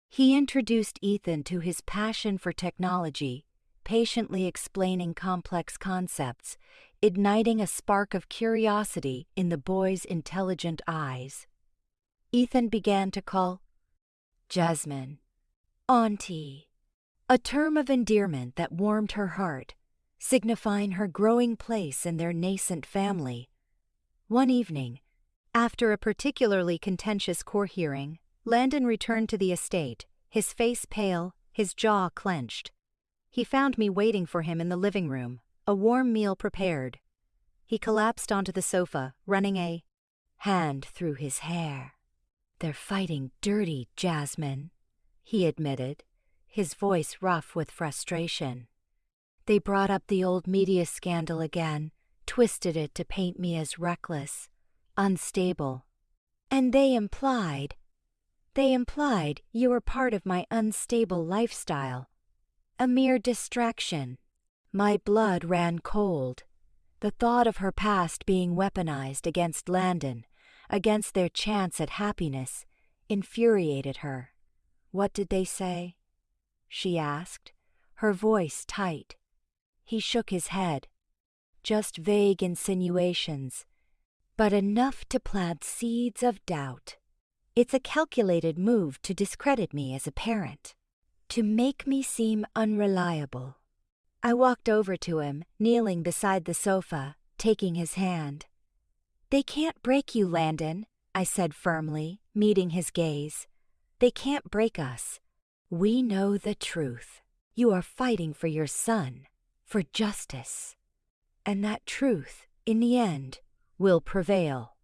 He introduced Ethan to his passion for technology, patiently explaining complex concepts, igniting a spark of curiosity in the boy's intelligent eyes. Ethan began to call Jasmine Auntie, a term of endearment that warmed her heart, signifying her growing place in their nascent family. One evening, after a particularly contentious court hearing, Landon returned to the estate, his face pale, his jaw clenched. He found me waiting for him in the living room, a warm meal prepared. He collapsed onto the sofa, running a hand through his hair. "They're fighting dirty, Jasmine," he admitted, his voice rough with frustration. "They brought up the old media scandal again, twisted it to paint me as reckless, unstable. And they implied you were part of my unstable lifestyle. A mere distraction." My blood ran cold. The thought of her past being weaponized against Landon, against their chance at happiness, infuriated her. "What did they say?" she asked, her voice tight. He shook his head. just vague insinuations, but enough to plant seeds of doubt. It's a calculated move to discredit me as a parent, to make me seem unreliable. I walked over to him, kneeling beside the sofa, taking his hand. "They can't break you, Landon," I said firmly, meeting his gaze. "They can't break us. We know the truth. You are fighting for your son, for justice. And that truth, in the end, will prevail."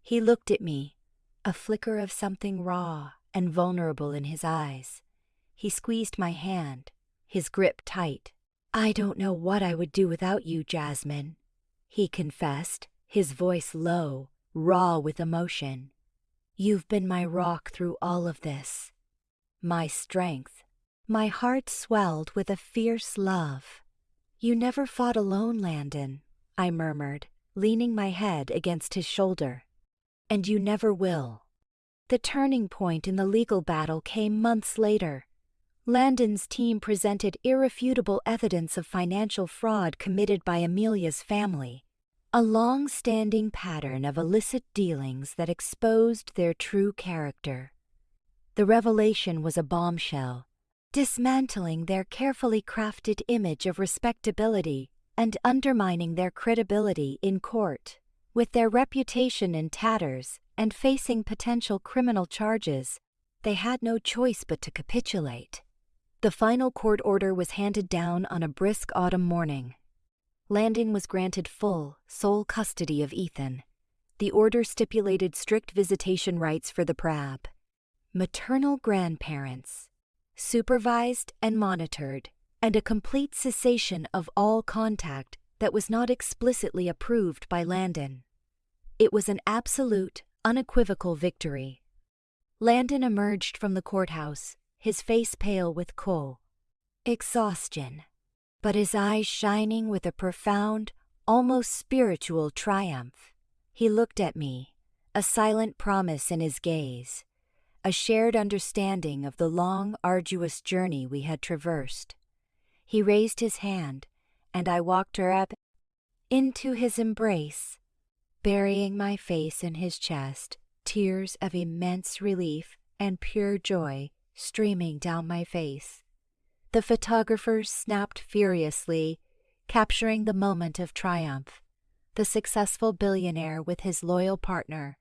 He looked at me, a flicker of something raw and vulnerable in his eyes. He squeezed my hand, his grip tight. "I don't know what I would do without you, Jasmine," he confessed, his voice low, raw with emotion. "You've been my rock through all of this, my strength." My heart swelled with a fierce love. "You never fought alone, Landon," I murmured, leaning my head against his shoulder. "And you never will." The turning point in the legal battle came months later. Landon's team presented irrefutable evidence of financial fraud committed by Amelia's family, a long-standing pattern of illicit dealings that exposed their true character. The revelation was a bombshell, dismantling their carefully crafted image of respectability and undermining their credibility in court. With their reputation in tatters and facing potential criminal charges, they had no choice but to capitulate. The final court order was handed down on a brisk autumn morning. Landon was granted full, sole custody of Ethan. The order stipulated strict visitation rights for the Prab, maternal grandparents, supervised and monitored, and a complete cessation of all contact that was not explicitly approved by Landon. It was an absolute, unequivocal victory. Landon emerged from the courthouse, his face pale with exhaustion, but his eyes shining with a profound, almost spiritual triumph. He looked at me, a silent promise in his gaze, a shared understanding of the long, arduous journey we had traversed. He raised his hand, and I walked her up into his embrace, burying my face in his chest, tears of immense relief and pure joy streaming down my face. The photographers snapped furiously, capturing the moment of triumph. The successful billionaire with his loyal partner,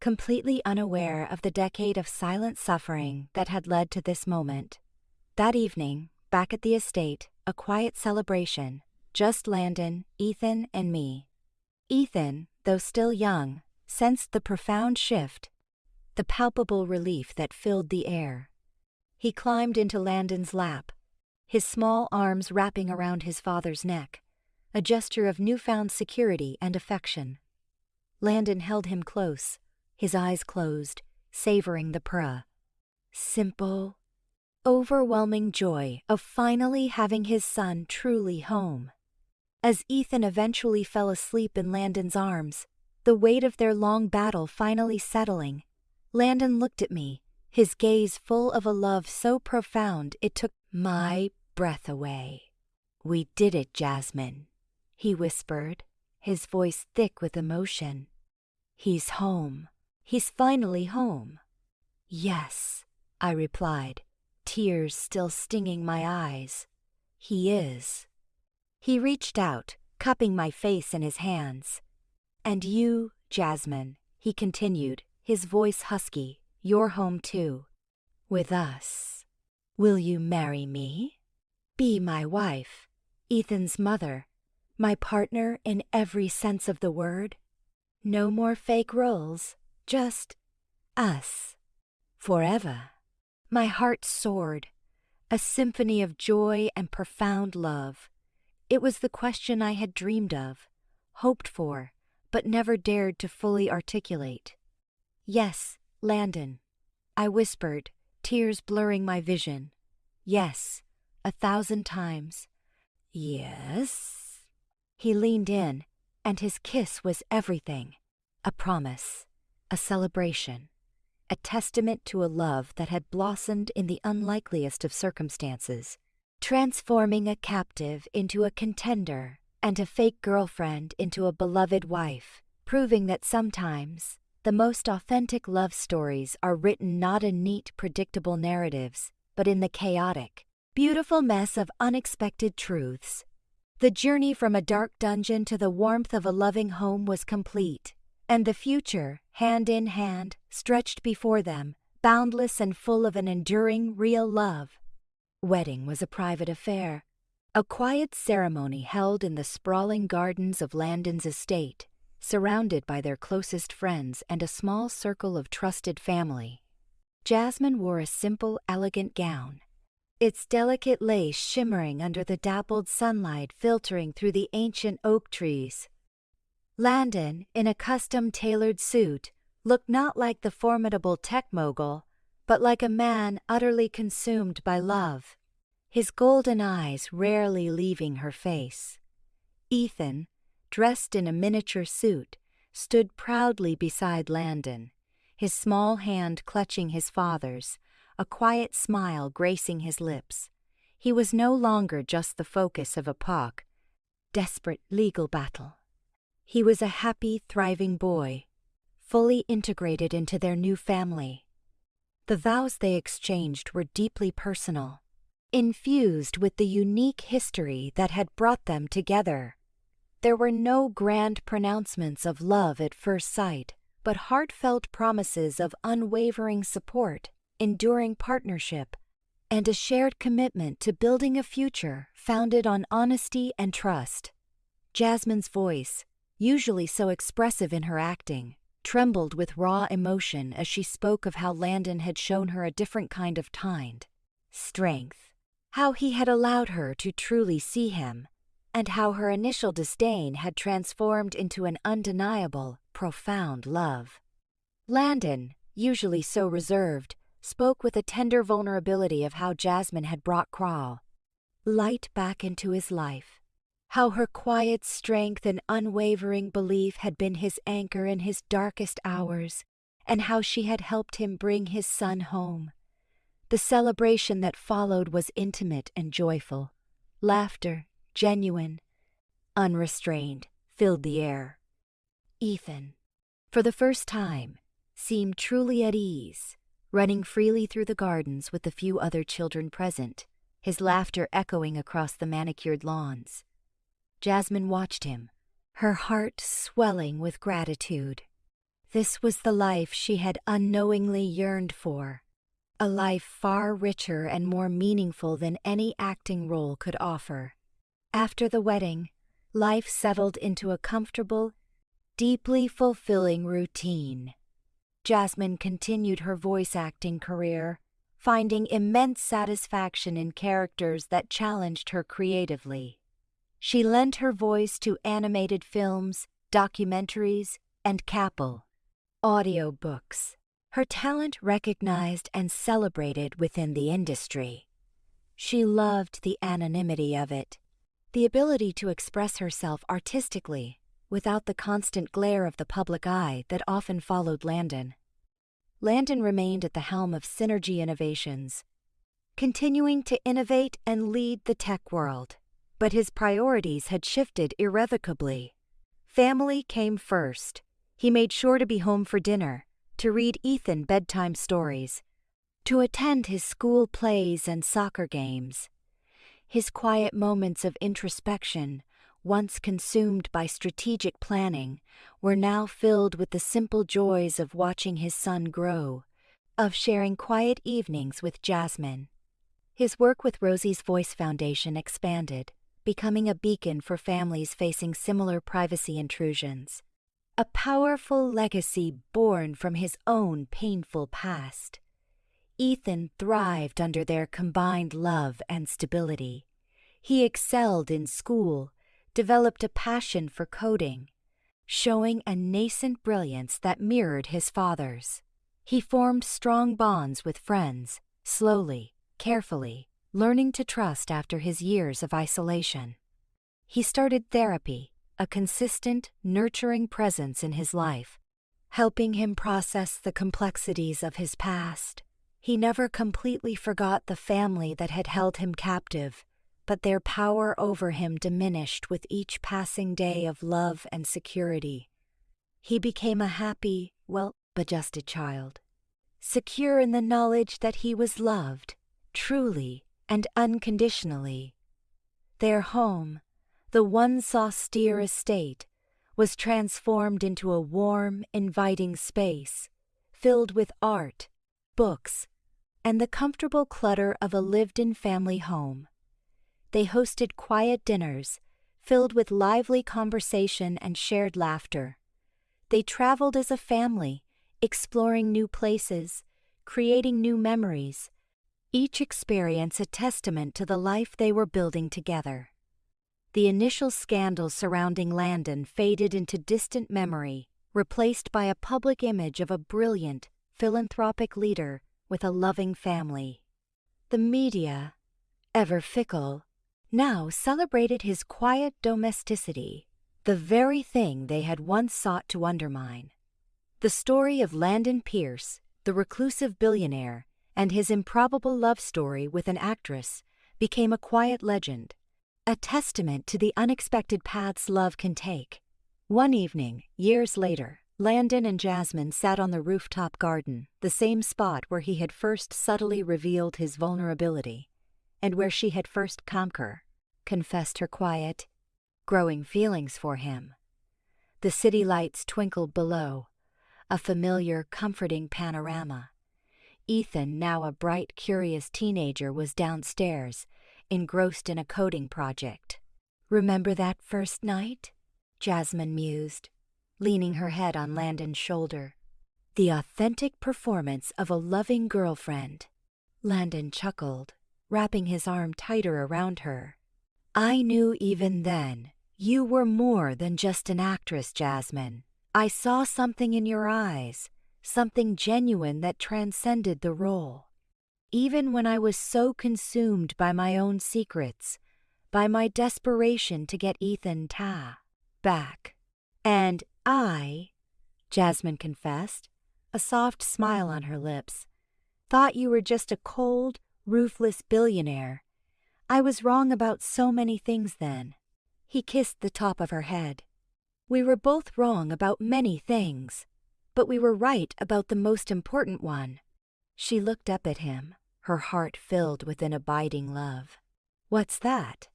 completely unaware of the decade of silent suffering that had led to this moment. That evening, back at the estate, a quiet celebration, just Landon, Ethan, and me. Ethan, though still young, sensed the profound shift, the palpable relief that filled the air. He climbed into Landon's lap, his small arms wrapping around his father's neck, a gesture of newfound security and affection. Landon held him close, his eyes closed, savoring the simple, overwhelming joy of finally having his son truly home. As Ethan eventually fell asleep in Landon's arms, the weight of their long battle finally settling, Landon looked at me, his gaze full of a love so profound it took my breath away. "We did it, Jasmine," he whispered, his voice thick with emotion. "He's home. He's finally home." "Yes," I replied, tears still stinging my eyes. "He is." He reached out, cupping my face in his hands. "And you, Jasmine," he continued, his voice husky, "you're home too. With us. Will you marry me? Be my wife, Ethan's mother, my partner in every sense of the word? No more fake roles, just us. Forever." My heart soared, a symphony of joy and profound love. It was the question I had dreamed of, hoped for, but never dared to fully articulate. "Yes, Landon," I whispered, tears blurring my vision. "Yes, 1,000 times." "Yes." He leaned in, and his kiss was everything. A promise, a celebration, a testament to a love that had blossomed in the unlikeliest of circumstances, transforming a captive into a contender and a fake girlfriend into a beloved wife, proving that sometimes the most authentic love stories are written not in neat, predictable narratives, but in the chaotic, beautiful mess of unexpected truths. The journey from a dark dungeon to the warmth of a loving home was complete, and the future, hand in hand, stretched before them, boundless and full of an enduring, real love. Wedding was a private affair. A quiet ceremony held in the sprawling gardens of Landon's estate, surrounded by their closest friends and a small circle of trusted family. Jasmine wore a simple, elegant gown, its delicate lace shimmering under the dappled sunlight filtering through the ancient oak trees. Landon, in a custom-tailored suit, looked not like the formidable tech mogul, but like a man utterly consumed by love, his golden eyes rarely leaving her face. Ethan, dressed in a miniature suit, stood proudly beside Landon, his small hand clutching his father's, a quiet smile gracing his lips. He was no longer just the focus of a desperate legal battle. He was a happy, thriving boy, fully integrated into their new family. The vows they exchanged were deeply personal, infused with the unique history that had brought them together. There were no grand pronouncements of love at first sight, but heartfelt promises of unwavering support, enduring partnership, and a shared commitment to building a future founded on honesty and trust. Jasmine's voice, usually so expressive in her acting, trembled with raw emotion as she spoke of how Landon had shown her a different kind of strength, how he had allowed her to truly see him, and how her initial disdain had transformed into an undeniable, profound love. Landon, usually so reserved, spoke with a tender vulnerability of how Jasmine had brought light back into his life, how her quiet strength and unwavering belief had been his anchor in his darkest hours, and how she had helped him bring his son home. The celebration that followed was intimate and joyful. Laughter, genuine, unrestrained, filled the air. Ethan, for the first time, seemed truly at ease, running freely through the gardens with the few other children present, his laughter echoing across the manicured lawns. Jasmine watched him, her heart swelling with gratitude. This was the life she had unknowingly yearned for, a life far richer and more meaningful than any acting role could offer. After the wedding, life settled into a comfortable, deeply fulfilling routine. Jasmine continued her voice acting career, finding immense satisfaction in characters that challenged her creatively. She lent her voice to animated films, documentaries, and audiobooks. Her talent recognized and celebrated within the industry. She loved the anonymity of it, the ability to express herself artistically without the constant glare of the public eye that often followed Landon. Landon remained at the helm of Synergy Innovations, continuing to innovate and lead the tech world. But his priorities had shifted irrevocably. Family came first. He made sure to be home for dinner, to read Ethan bedtime stories, to attend his school plays and soccer games. His quiet moments of introspection, once consumed by strategic planning, were now filled with the simple joys of watching his son grow, of sharing quiet evenings with Jasmine. His work with Rosie's Voice Foundation expanded, becoming a beacon for families facing similar privacy intrusions. A powerful legacy born from his own painful past. Ethan thrived under their combined love and stability. He excelled in school, developed a passion for coding, showing a nascent brilliance that mirrored his father's. He formed strong bonds with friends, slowly, carefully, learning to trust after his years of isolation. He started therapy, a consistent, nurturing presence in his life, helping him process the complexities of his past. He never completely forgot the family that had held him captive, but their power over him diminished with each passing day of love and security. He became a happy, well-adjusted child, secure in the knowledge that he was loved, truly and unconditionally. Their home, the once austere estate, was transformed into a warm, inviting space, filled with art, books, and the comfortable clutter of a lived-in family home. They hosted quiet dinners, filled with lively conversation and shared laughter. They traveled as a family, exploring new places, creating new memories, each experience a testament to the life they were building together. The initial scandal surrounding Landon faded into distant memory, replaced by a public image of a brilliant, philanthropic leader with a loving family. The media, ever fickle, now celebrated his quiet domesticity, the very thing they had once sought to undermine. The story of Landon Pierce, the reclusive billionaire, and his improbable love story with an actress became a quiet legend, a testament to the unexpected paths love can take. One evening, years later, Landon and Jasmine sat on the rooftop garden, the same spot where he had first subtly revealed his vulnerability, and where she had first confessed her quiet, growing feelings for him. The city lights twinkled below, a familiar, comforting panorama. Ethan, now a bright, curious teenager, was downstairs, engrossed in a coding project. "Remember that first night?" Jasmine mused, leaning her head on Landon's shoulder. "The authentic performance of a loving girlfriend." Landon chuckled, wrapping his arm tighter around her. "I knew even then you were more than just an actress, Jasmine. I saw something in your eyes, something genuine that transcended the role. Even when I was so consumed by my own secrets, by my desperation to get Ethan back. And Jasmine confessed, a soft smile on her lips, thought you were just a cold, ruthless billionaire. I was wrong about so many things then." He kissed the top of her head. "We were both wrong about many things, but we were right about the most important one." She looked up at him, her heart filled with an abiding love. "What's that?"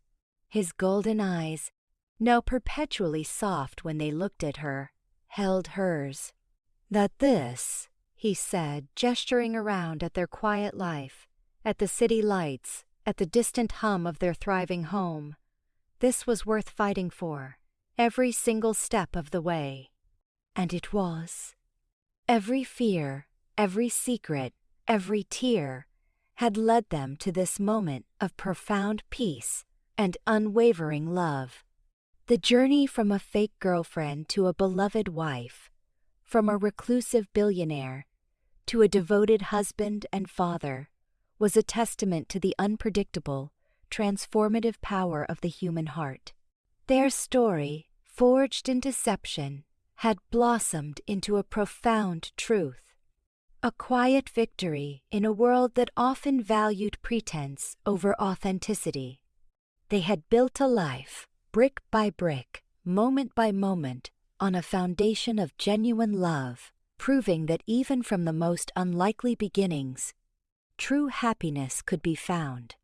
His golden eyes, now perpetually soft when they looked at her, held hers. "That this," he said, gesturing around at their quiet life, at the city lights, at the distant hum of their thriving home, this was worth fighting for, every single step of the way. And it was. Every fear, every secret, every tear had led them to this moment of profound peace and unwavering love. The journey from a fake girlfriend to a beloved wife, from a reclusive billionaire to a devoted husband and father, was a testament to the unpredictable, transformative power of the human heart. Their story, forged in deception, had blossomed into a profound truth. A quiet victory in a world that often valued pretense over authenticity. They had built a life, brick by brick, moment by moment, on a foundation of genuine love, proving that even from the most unlikely beginnings, true happiness could be found.